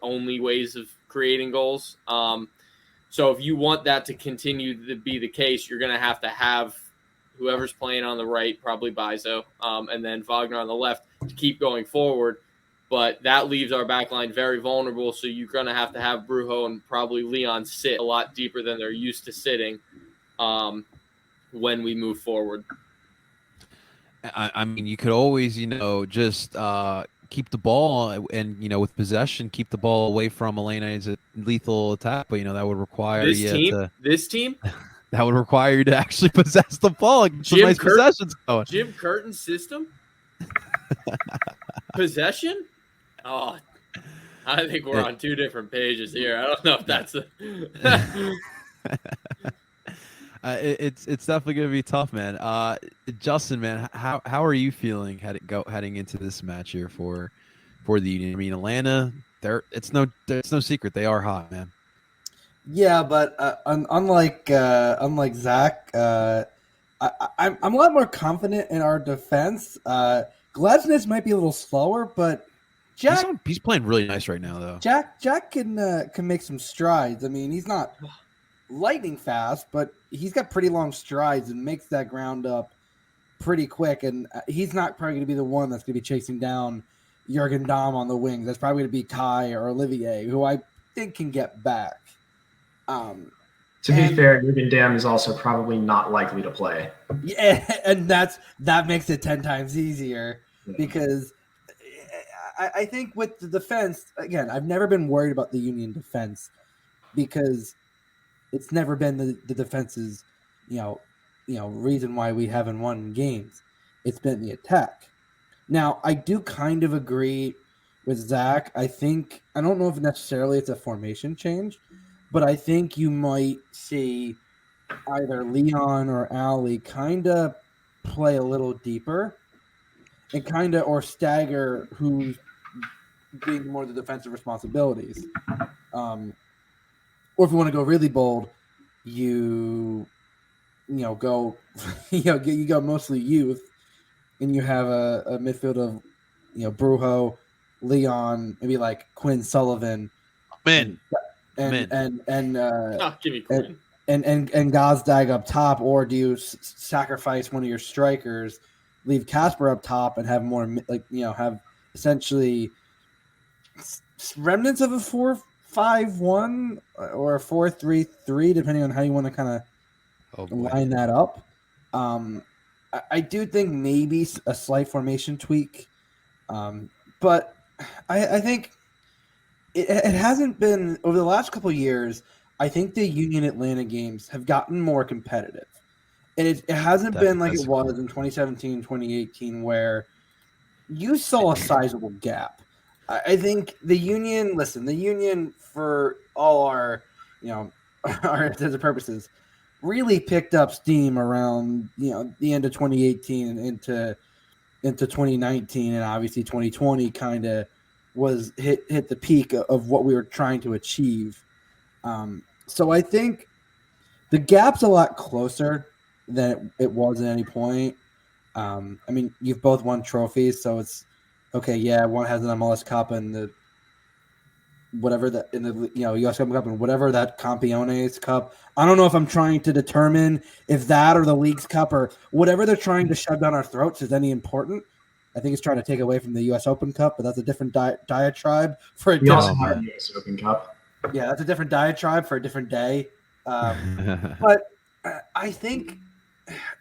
only ways of creating goals. So if you want that to continue to be the case, you're going to have whoever's playing on the right, probably Bizo, and then Wagner on the left to keep going forward. But that leaves our back line very vulnerable, so you're going to have Brujo and probably Leon sit a lot deeper than they're used to sitting when we move forward. I mean, you could always, just keep the ball and, with possession, keep the ball away from Elena's lethal attack. But, that would require this team? That would require you to actually possess the ball. Some nice possessions going. Jim Curtin's system? Possession? Oh, I think we're on two different pages here. I don't know if that's it's definitely going to be tough, man. Justin, man, how are you feeling heading into this match here for the Union? I mean, Atlanta, it's no secret they are hot, man. Yeah, but unlike Zach, I'm a lot more confident in our defense. Glesnes might be a little slower, but Jack he's playing really nice right now, though. Jack can make some strides. I mean, he's not lightning fast, but he's got pretty long strides and makes that ground up pretty quick. And he's not probably going to be the one that's going to be chasing down Jurgen Damm on the wings. That's probably going to be Kai or Olivier, who I think can get back. To be fair, Jürgen Damm is also probably not likely to play. Yeah, and that makes it 10 times easier because I think with the defense, again, I've never been worried about the Union defense because it's never been the defense's, reason why we haven't won games. It's been the attack. Now, I do kind of agree with Zach. I don't know if necessarily it's a formation change, but I think you might see either Leon or Ali kind of play a little deeper and or stagger who's being more the defensive responsibilities. Or if you want to go really bold, you go you go mostly youth, and you have a midfield of Brujo, Leon, maybe like Quinn Sullivan, Man, Give me Quinn. and Gazdag up top, or do you sacrifice one of your strikers, leave Casper up top, and have more have essentially remnants of a 4-5-1 or a 4-3-3, depending on how you want to kind of line that up. I do think maybe a slight formation tweak, but I think it hasn't been over the last couple of years. I think the Union Atlanta games have gotten more competitive, and it hasn't been like it was in 2017, 2018, where you saw a sizable gap. I think the Union, for all our our intents and purposes, really picked up steam around the end of 2018 and into 2019, and obviously 2020 kind of was hit the peak of what we were trying to achieve. So I think the gap's a lot closer than it was at any point. I mean, you've both won trophies, so it's okay. Yeah, one has an MLS Cup and the US Cup and whatever that Campiones Cup. I don't know if I'm trying to determine if that or the League's Cup or whatever they're trying to shove down our throats is any important. I think it's trying to take away from the U.S. Open Cup, but that's a different diatribe for a We also have the U.S. Open Cup. Yeah, that's a different diatribe for a different day. But I think,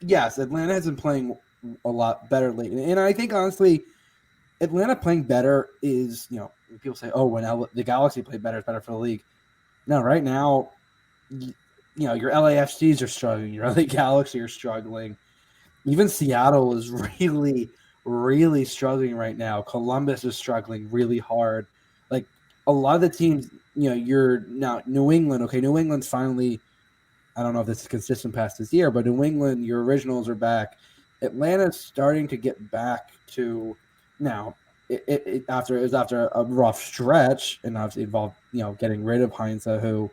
yes, Atlanta has been playing a lot better lately. And I think, honestly, Atlanta playing better is, people say, oh, when the Galaxy played better, it's better for the league. No, right now, your LAFCs are struggling. Your LA Galaxy are struggling. Even Seattle is really, really struggling right now. Columbus is struggling really hard. Like, a lot of the teams, you're now New England. Okay, New England's finally, I don't know if this is consistent past this year, but New England, your originals are back. Atlanta's starting to get back to now. It was after a rough stretch, and obviously involved getting rid of Heinze, who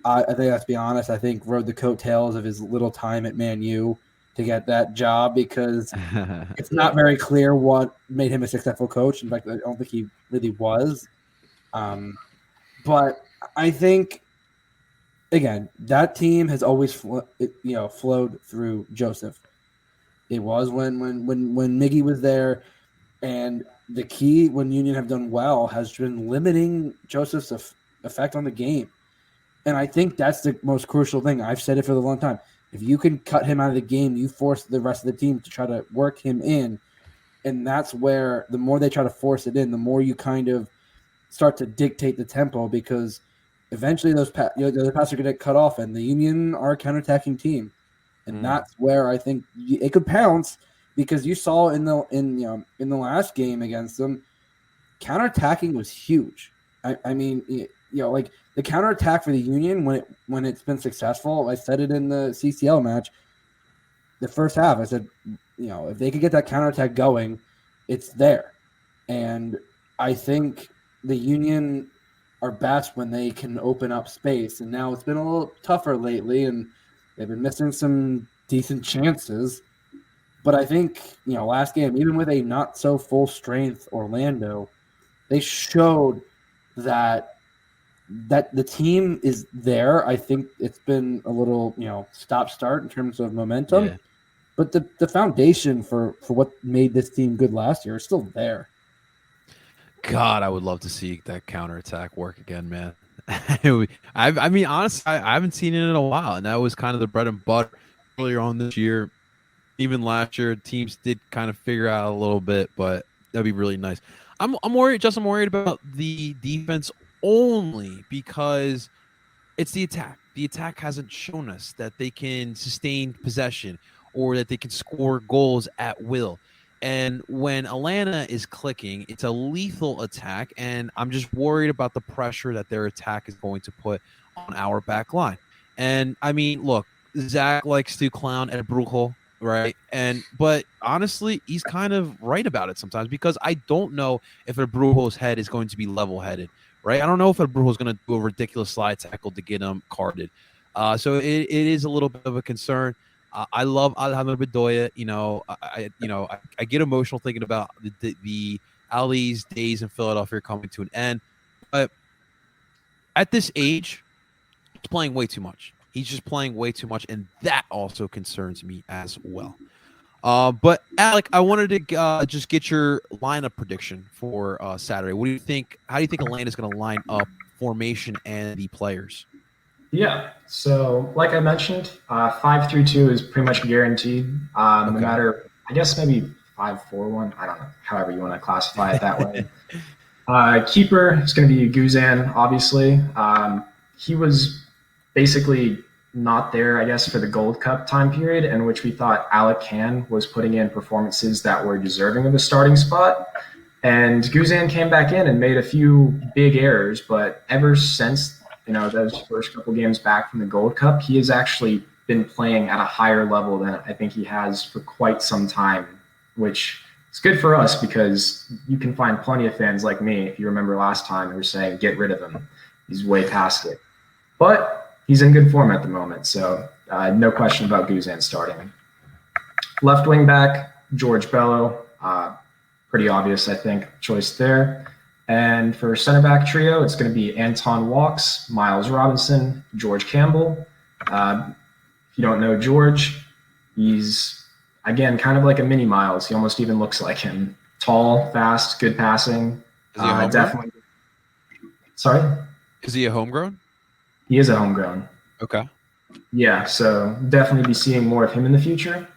I think, let's be honest, I think rode the coattails of his little time at Man U to get that job, because it's not very clear what made him a successful coach. In fact, I don't think he really was. But I think, again, that team has always flowed through Joseph. It was when Miggy was there, and the key when Union have done well has been limiting Joseph's effect on the game. And I think that's the most crucial thing. I've said it for a long time. If you can cut him out of the game, you force the rest of the team to try to work him in. And that's where the more they try to force it in, the more you kind of start to dictate the tempo, because eventually those the other passes are going to get cut off, and the Union are a counterattacking team. And that's where I think it could pounce, because you saw in the last game against them, counterattacking was huge. I mean, like the counterattack for the Union when it's been successful. I said it in the CCL match, the first half. I said, if they could get that counterattack going, it's there. And I think the Union are best when they can open up space. And now it's been a little tougher lately, and they've been missing some decent chances. But I think, last game, even with a not so full strength Orlando, they showed that the team is there. I think it's been a little, stop-start in terms of momentum. Yeah. But the foundation for what made this team good last year is still there. God, I would love to see that counterattack work again, man. I mean, honestly, I haven't seen it in a while, and that was kind of the bread and butter earlier on this year. Even last year, teams did kind of figure out a little bit, but that'd be really nice. I'm worried. Just I'm worried about the defense only because it's the attack. The attack hasn't shown us that they can sustain possession or that they can score goals at will. And when Atlanta is clicking, it's a lethal attack, and I'm just worried about the pressure that their attack is going to put on our back line. And I mean, look, Zach likes to clown at Brujo, right? But honestly, he's kind of right about it sometimes because I don't know if a Brujo's head is going to be level-headed, right? I don't know if a Brujo's going to do a ridiculous slide tackle to get him carded. So it is a little bit of a concern. I love Alejandro Bedoya. I get emotional thinking about the Ali's days in Philadelphia coming to an end. But at this age, he's playing way too much. He's just playing way too much, and that also concerns me as well. But Alec, I wanted to just get your lineup prediction for Saturday. What do you think? How do you think Atlanta's going to line up formation and the players? Yeah. So, like I mentioned, 5-3-2 is pretty much guaranteed. No matter, I guess maybe 5-4-1. I don't know. However you want to classify it that way. Keeper is going to be Guzan, obviously. He was basically not there, I guess, for the Gold Cup time period in which we thought Alec was putting in performances that were deserving of a starting spot. And Guzan came back in and made a few big errors, but ever since those first couple games back from the Gold Cup, he has actually been playing at a higher level than I think he has for quite some time, which is good for us because you can find plenty of fans like me, if you remember last time, who were saying, get rid of him. He's way past it. But he's in good form at the moment, so no question about Guzan starting. Left wing back, George Bello. Pretty obvious, I think, choice there. And for center back trio, it's going to be Anton Walks, Miles Robinson, George Campbell. If you don't know George, he's, again, kind of like a mini Miles. He almost even looks like him. Tall, fast, good passing. Is he a homegrown? Definitely. Sorry? Is he a homegrown? He is a homegrown. Okay. Yeah, so definitely be seeing more of him in the future.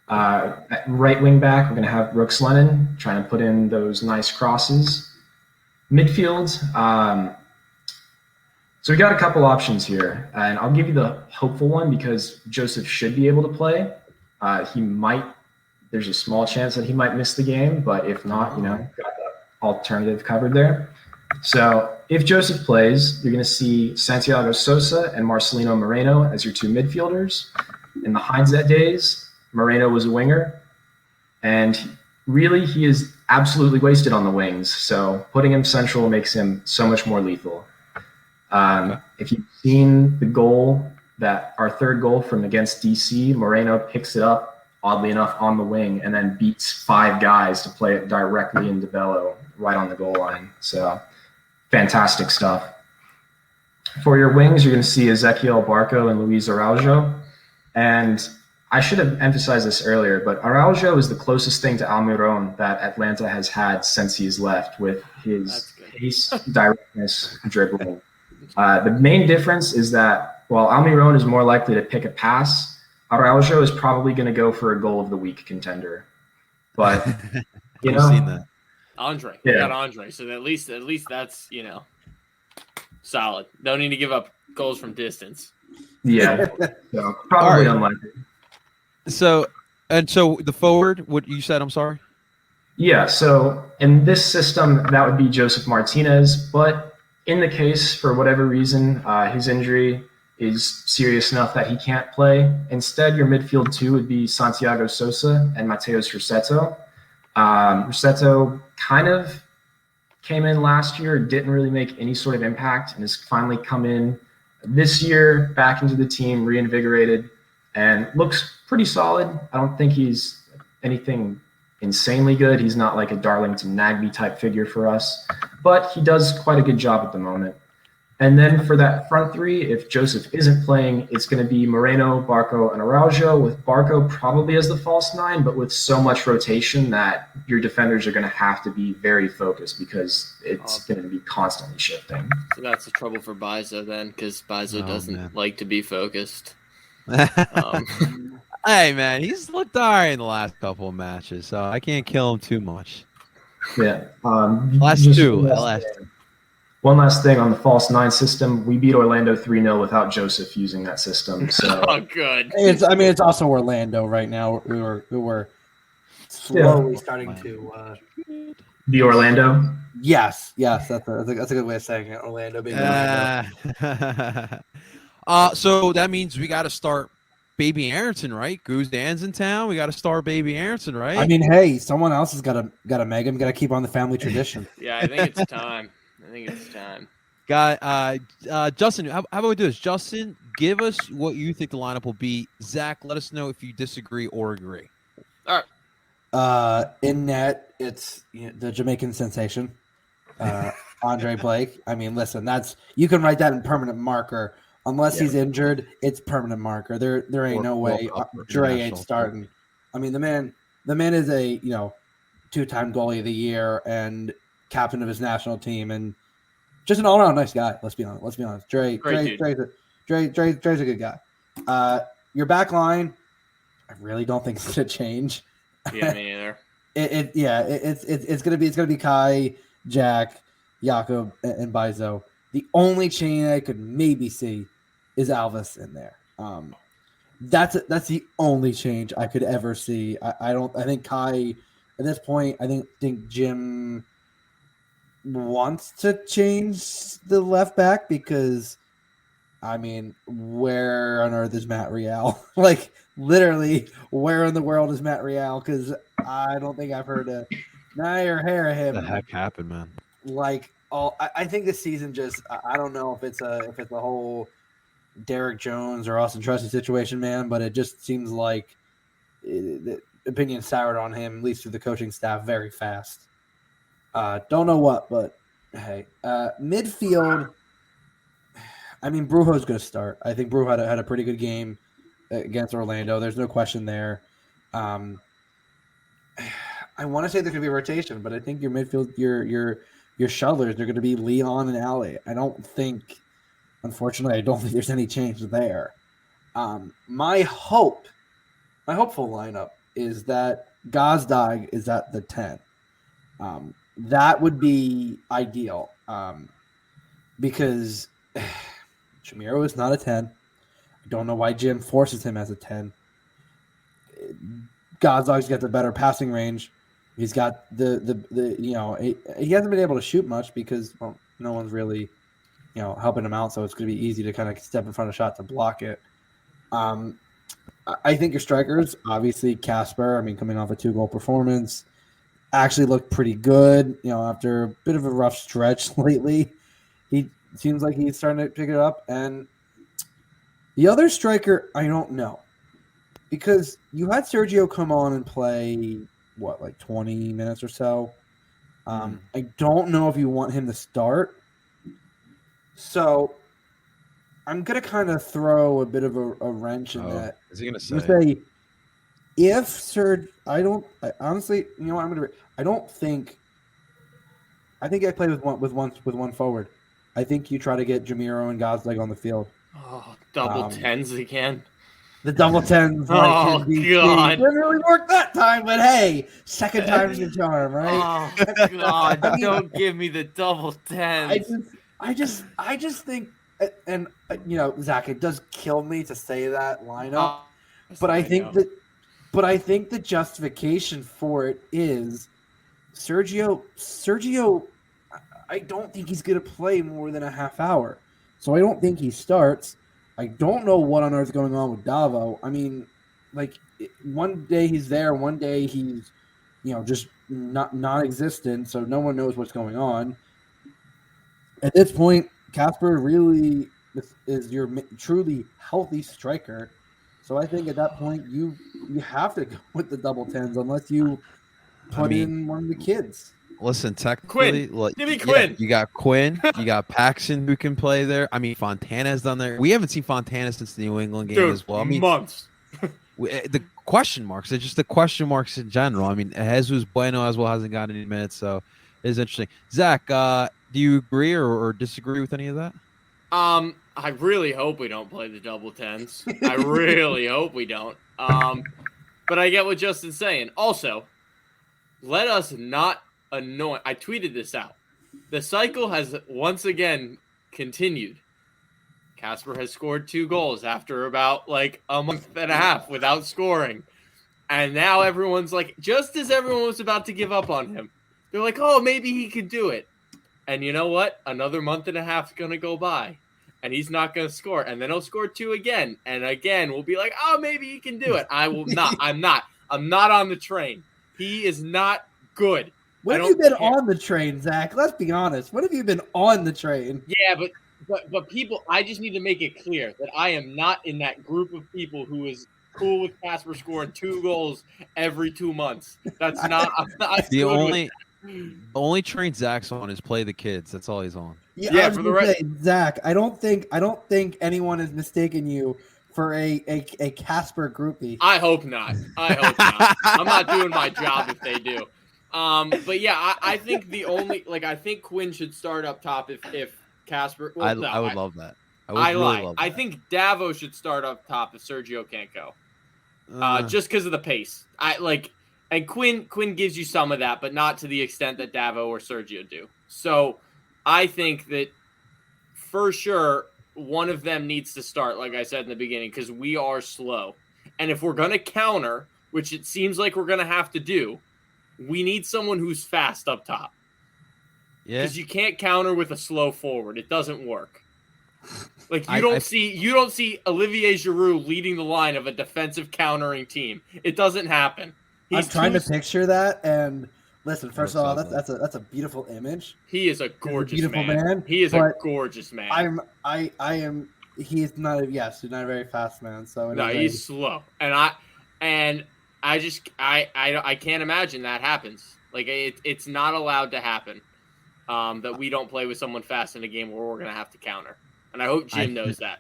At right wing back, we're going to have Brooks Lennon trying to put in those nice crosses. Midfield, so we got a couple options here, and I'll give you the hopeful one because Joseph should be able to play. There's a small chance that he might miss the game, but if not, got the alternative covered there. So if Joseph plays, you're going to see Santiago Sosa and Marcelino Moreno as your two midfielders. In the Heinzet days, Moreno was a winger, and really he is absolutely wasted on the wings. So putting him central makes him so much more lethal. If you've seen the goal, our third goal from against DC, Moreno picks it up, oddly enough, on the wing and then beats 5 guys to play it directly into Bello right on the goal line. So fantastic stuff. For your wings, you're going to see Ezequiel Barco and Luis Araujo. And I should have emphasized this earlier, but Araujo is the closest thing to Almiron that Atlanta has had since he's left with his pace, directness, dribbling. The main difference is that while Almiron is more likely to pick a pass, Araujo is probably going to go for a goal of the week contender. But, Seen that. Andre. Yeah. We got Andre. So at least that's, solid. Don't need to give up goals from distance. Yeah. So probably unlikely. So the forward, what you said, I'm sorry? Yeah, so in this system, that would be Joseph Martinez. But in the case, for whatever reason, his injury is serious enough that he can't play. Instead, your midfield two would be Santiago Sosa and Mateus Rossetto. Rossetto kind of came in last year, didn't really make any sort of impact, and has finally come in this year, back into the team, reinvigorated, and looks pretty solid. I don't think he's anything insanely good. He's not like a Darlington Nagby type figure for us, but he does quite a good job at the moment. And then for that front three, if Joseph isn't playing, it's going to be Moreno, Barco, and Araujo, with Barco probably as the false nine, but with so much rotation that your defenders are going to have to be very focused because it's going to be constantly shifting. So that's the trouble for Bizo then, because Bizo doesn't like to be focused. Hey, man, he's looked all right in the last couple of matches, so I can't kill him too much. Yeah. Last two. One last thing on the false nine system, we beat Orlando 3-0 without Joseph using that system. So good. It's also Orlando right now. We were slowly starting to the Orlando. Yes, that's a good way of saying it. Orlando being Orlando. So that means we got to start Baby Aronson, right? Goose Dan's in town. We got to start Baby Aronson, right? I mean, hey, someone else has got to make him. Got to keep on the family tradition. Yeah, I think it's time. Justin, how about we do this? Justin, give us what you think the lineup will be. Zach, let us know if you disagree or agree. All right. In net, it's the Jamaican sensation, Andre Blake. I mean, listen, you can write that in permanent marker. Unless he's injured, it's permanent marker. There ain't no way Dre ain't starting. I mean, the man is a two-time goalie of the year and captain of his national team, and just an all-around nice guy. Let's be honest. Dre's a good guy. Your back line, I really don't think it's gonna change. Yeah, me either. It's gonna be Kai, Jack, Jakob, and Bizo. The only change I could maybe see is Alvis in there. That's the only change I could ever see. I think Kai at this point. I think Jim wants to change the left back because, I mean, where on earth is Matt Real? Like, literally, where in the world is Matt Real? Because I don't think I've heard a or hair of him. What the heck happened, man? Like, I think this season just I don't know if it's a whole Derek Jones or Austin Trusty situation, man, but it just seems like the opinion soured on him, at least through the coaching staff, very fast. Don't know what, but hey, midfield. I mean, Brujo's going to start. I think Brujo had a pretty good game against Orlando. There's no question there. I want to say there could be a rotation, but I think your midfield, your shuttlers, they're going to be Leon and Ali. Unfortunately, I don't think there's any change there. My hopeful lineup is that Gazdag is at the 10. That would be ideal because Chamiro is not a 10. I don't know why Jim forces him as a 10. Gazdag's got the better passing range. He's got the he hasn't been able to shoot much because no one's really helping him out, so it's going to be easy to kind of step in front of a shot to block it. I think your strikers, obviously Casper, I mean, coming off a 2-goal performance, actually looked pretty good, after a bit of a rough stretch lately. He seems like he's starting to pick it up. And the other striker, I don't know. Because you had Sergio come on and play, 20 minutes or so. I don't know if you want him to start. So I'm going to kind of throw a bit of a wrench in that. Is he going to say? If Serge, I honestly, I think I play with one forward. I think you try to get Jamiro and Gazdag on the field. Oh, double tens again. The double tens. Oh, God. Didn't really work that time, but hey, second time's your charm, right? Oh, God. Don't give me the double tens. I just think, and Zach, it does kill me to say that lineup, but I think the justification for it is Sergio. I don't think he's going to play more than a half hour, so I don't think he starts. I don't know what on earth is going on with Davo. I mean, one day he's there, one day he's, just not non-existent, so no one knows what's going on. At this point, Casper really is your truly healthy striker. So I think at that point you have to go with the double tens unless you put in one of the kids. Listen, technically, Give me Quinn. You got Quinn, you got Paxton who can play there. I mean, Fontana's done there. We haven't seen Fontana since the New England game Dude, as well. I mean, months. the question marks. It's just the question marks in general. I mean, Jesus Bueno as well hasn't gotten any minutes, so it's interesting. Zach, do you agree or disagree with any of that? I really hope we don't play the double tens. I really hope we don't. But I get what Justin's saying. Also, let us not annoy. I tweeted this out. The cycle has once again continued. Casper has scored 2 goals after about like a month and a half without scoring. And now everyone's like, just as everyone was about to give up on him, they're like, oh, maybe he could do it. And you know what? Another month and a half is going to go by. And he's not going to score. And then he'll score 2 again. And again, we'll be like, oh, maybe he can do it. I will not. I'm not on the train. He is not good. When have you been on the train, Zach? Let's be honest. When have you been on the train? Yeah, but people, I just need to make it clear that I am not in that group of people who is cool with Casper scoring 2 goals every 2 months. That's not. I'm not The only train Zach's on is Play the Kids. That's all he's on. Yeah, for the right, Zach. I don't think anyone is mistaken you for a Casper groupie. I hope not. I'm not doing my job if they do. But yeah, I think I think Quinn should start up top if Casper. Well, I would love that. I think Davo should start up top if Sergio can't go. Just because of the pace. And Quinn gives you some of that, but not to the extent that Davo or Sergio do. So I think that for sure one of them needs to start, like I said in the beginning, because we are slow. And if we're going to counter, which it seems like we're going to have to do, we need someone who's fast up top. Yeah. Because you can't counter with a slow forward. It doesn't work. Like you don't see Olivier Giroud leading the line of a defensive countering team. It doesn't happen. I'm trying to picture that, and listen. First of all, that's a beautiful image. He is a gorgeous man. He is a gorgeous man. I am. He's not he's not a very fast man. So no, he's slow, and I can't imagine that happens. Like it's not allowed to happen. That we don't play with someone fast in a game where we're gonna have to counter, and I hope Jim knows that.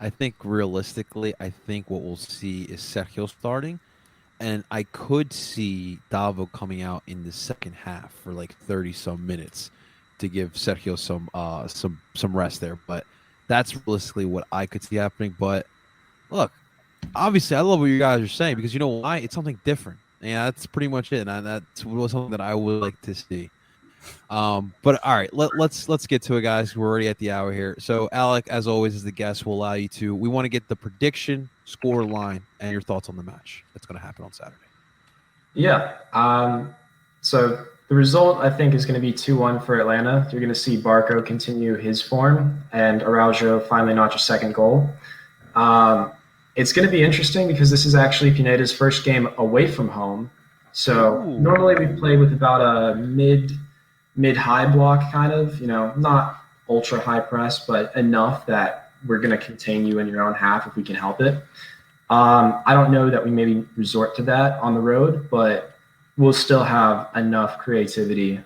I think realistically, what we'll see is Sergio starting. And I could see Davo coming out in the second half for like 30-some minutes to give Sergio some rest there. But that's realistically what I could see happening. But look, obviously, I love what you guys are saying because you know why? It's something different. Yeah, that's pretty much it. And that's something that I would like to see. But all right, let's get to it, guys. We're already at the hour here. So Alec, as always, as the guest, will allow you to. We want to get the prediction, score line, and your thoughts on the match that's going to happen on Saturday. Yeah. So the result I think is going to be 2-1 for Atlanta. You're going to see Barco continue his form and Araujo finally notch a second goal. It's going to be interesting because this is actually Pineda's first game away from home. So normally we play with about a mid-high block kind of, not ultra high press, but enough that we're going to contain you in your own half if we can help it. I don't know that we maybe resort to that on the road, but we'll still have enough creativity,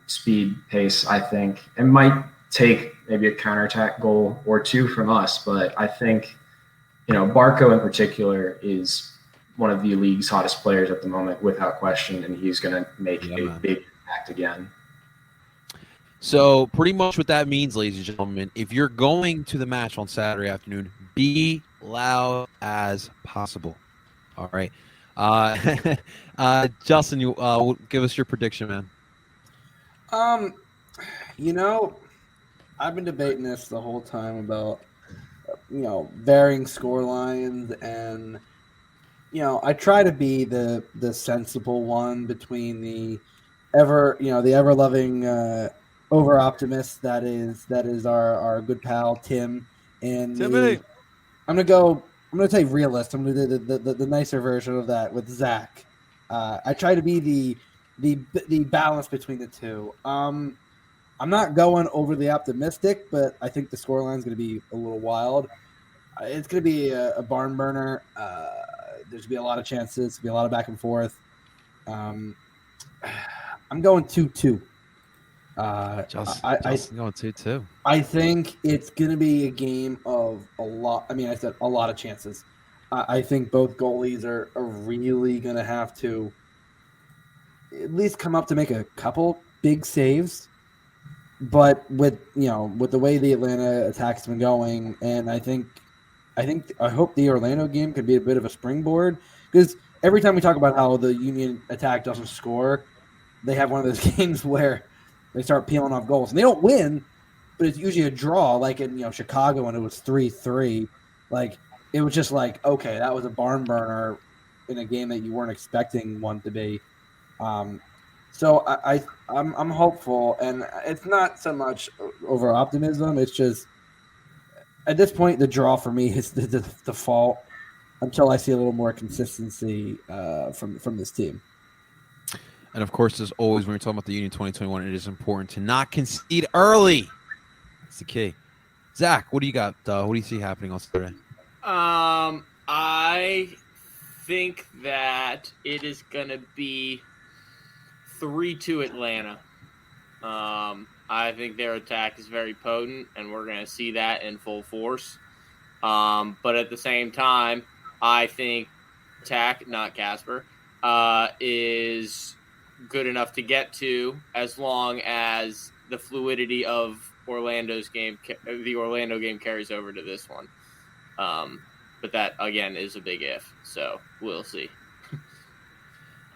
speed, pace, I think. It might take maybe a counterattack goal or 2 from us, but I think, Barco in particular is one of the league's hottest players at the moment without question, and he's going to make a big impact again. So pretty much what that means, ladies and gentlemen, if you're going to the match on Saturday afternoon, be loud as possible. All right. Justin, you give us your prediction, man. I've been debating this the whole time about, varying score lines, and, I try to be the sensible one between the ever-loving over optimist that is our good pal Tim, and I'm gonna say realist. I'm gonna do the nicer version of that with Zach. I try to be the balance between the two. I'm not going overly optimistic, but I think the scoreline is going to be a little wild. It's going to be a barn burner. There's going to be a lot of chances. There's going to be a lot of back and forth. I'm I'm going 2-2. Justin going 2-2. I think it's going to be a game of a lot. I mean, I said a lot of chances. I think both goalies are really going to have to at least come up to make a couple big saves. But with the way the Atlanta attack's been going, and I hope the Orlando game could be a bit of a springboard, because every time we talk about how the Union attack doesn't score, they have one of those games where they start peeling off goals, and they don't win, but it's usually a draw. Like in Chicago when it was 3-3, like it was just like, okay, that was a barn burner in a game that you weren't expecting one to be. So I'm hopeful, and it's not so much over optimism. It's just at this point the draw for me is the default until I see a little more consistency from this team. And of course, as always, when we're talking about the Union 2021, it is important to not concede early. That's the key. Zach, what do you got? What do you see happening on Saturday? I think that it is going to be 3-2 Atlanta. I think their attack is very potent, and we're going to see that in full force. But at the same time, I think attack, not Casper, is good enough to get to as long as the fluidity of the Orlando game carries over to this one. But that, again, is a big if. So we'll see.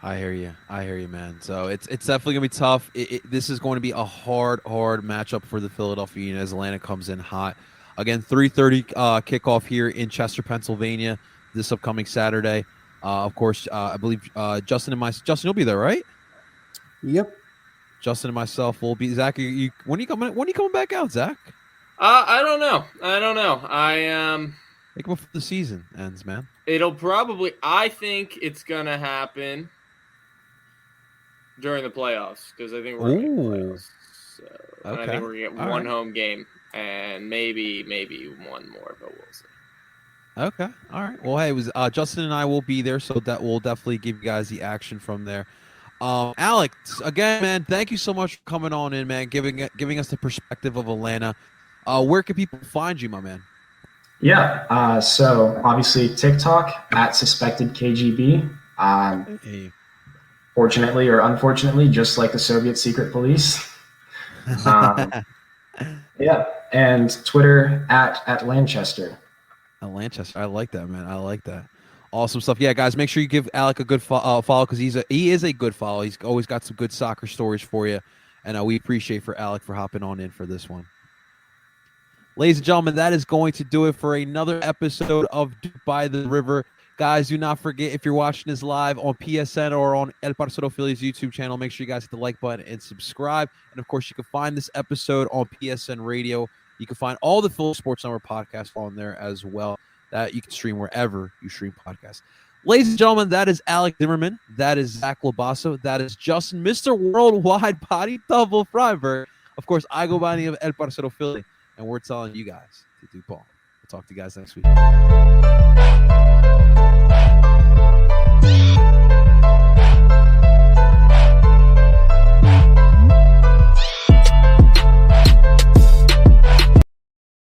I hear you, man. So it's definitely gonna be tough. This is going to be a hard matchup for the Philadelphia Union as Atlanta comes in hot. Again, 3:30 kickoff here in Chester, Pennsylvania, this upcoming Saturday. Of course, I believe Justin, you'll be there, right? Yep. Justin and myself will be. Zach, when are you coming back out, Zach? I don't know. Think before the season ends, man. I think it's gonna happen during the playoffs, because I think we're going to get playoffs. So, okay. And I think we're going to get one home game and maybe one more, but we'll see. Okay. All right. Well, hey, Justin and I will be there, so that will definitely give you guys the action from there. Alec, again, man, thank you so much for coming on in, man, giving us the perspective of Atlanta. Where can people find you, my man? Yeah. So obviously TikTok at suspected KGB. Hey. Fortunately or unfortunately, just like the Soviet secret police. Yeah, and Twitter at Lanchester. At Lanchester, I like that, man. I like that. Awesome stuff. Yeah, guys, make sure you give Alec a good follow because he is a good follow. He's always got some good soccer stories for you, and we appreciate for Alec for hopping on in for this one. Ladies and gentlemen, that is going to do it for another episode of DOOP by the River. Guys, do not forget, if you're watching this live on PSN or on El Parcero Phillies YouTube channel, make sure you guys hit the like button and subscribe. And, of course, you can find this episode on PSN Radio. You can find all the Phillies Sports Number podcasts on there as well. That you can stream wherever you stream podcasts. Ladies and gentlemen, that is Alec Zimmerman. That is Zach Labasso. That is Justin, Mr. Worldwide Body Double Freiberg. Of course, I go by the name of El Parcero Philly, and we're telling you guys to do ball. We'll talk to you guys next week.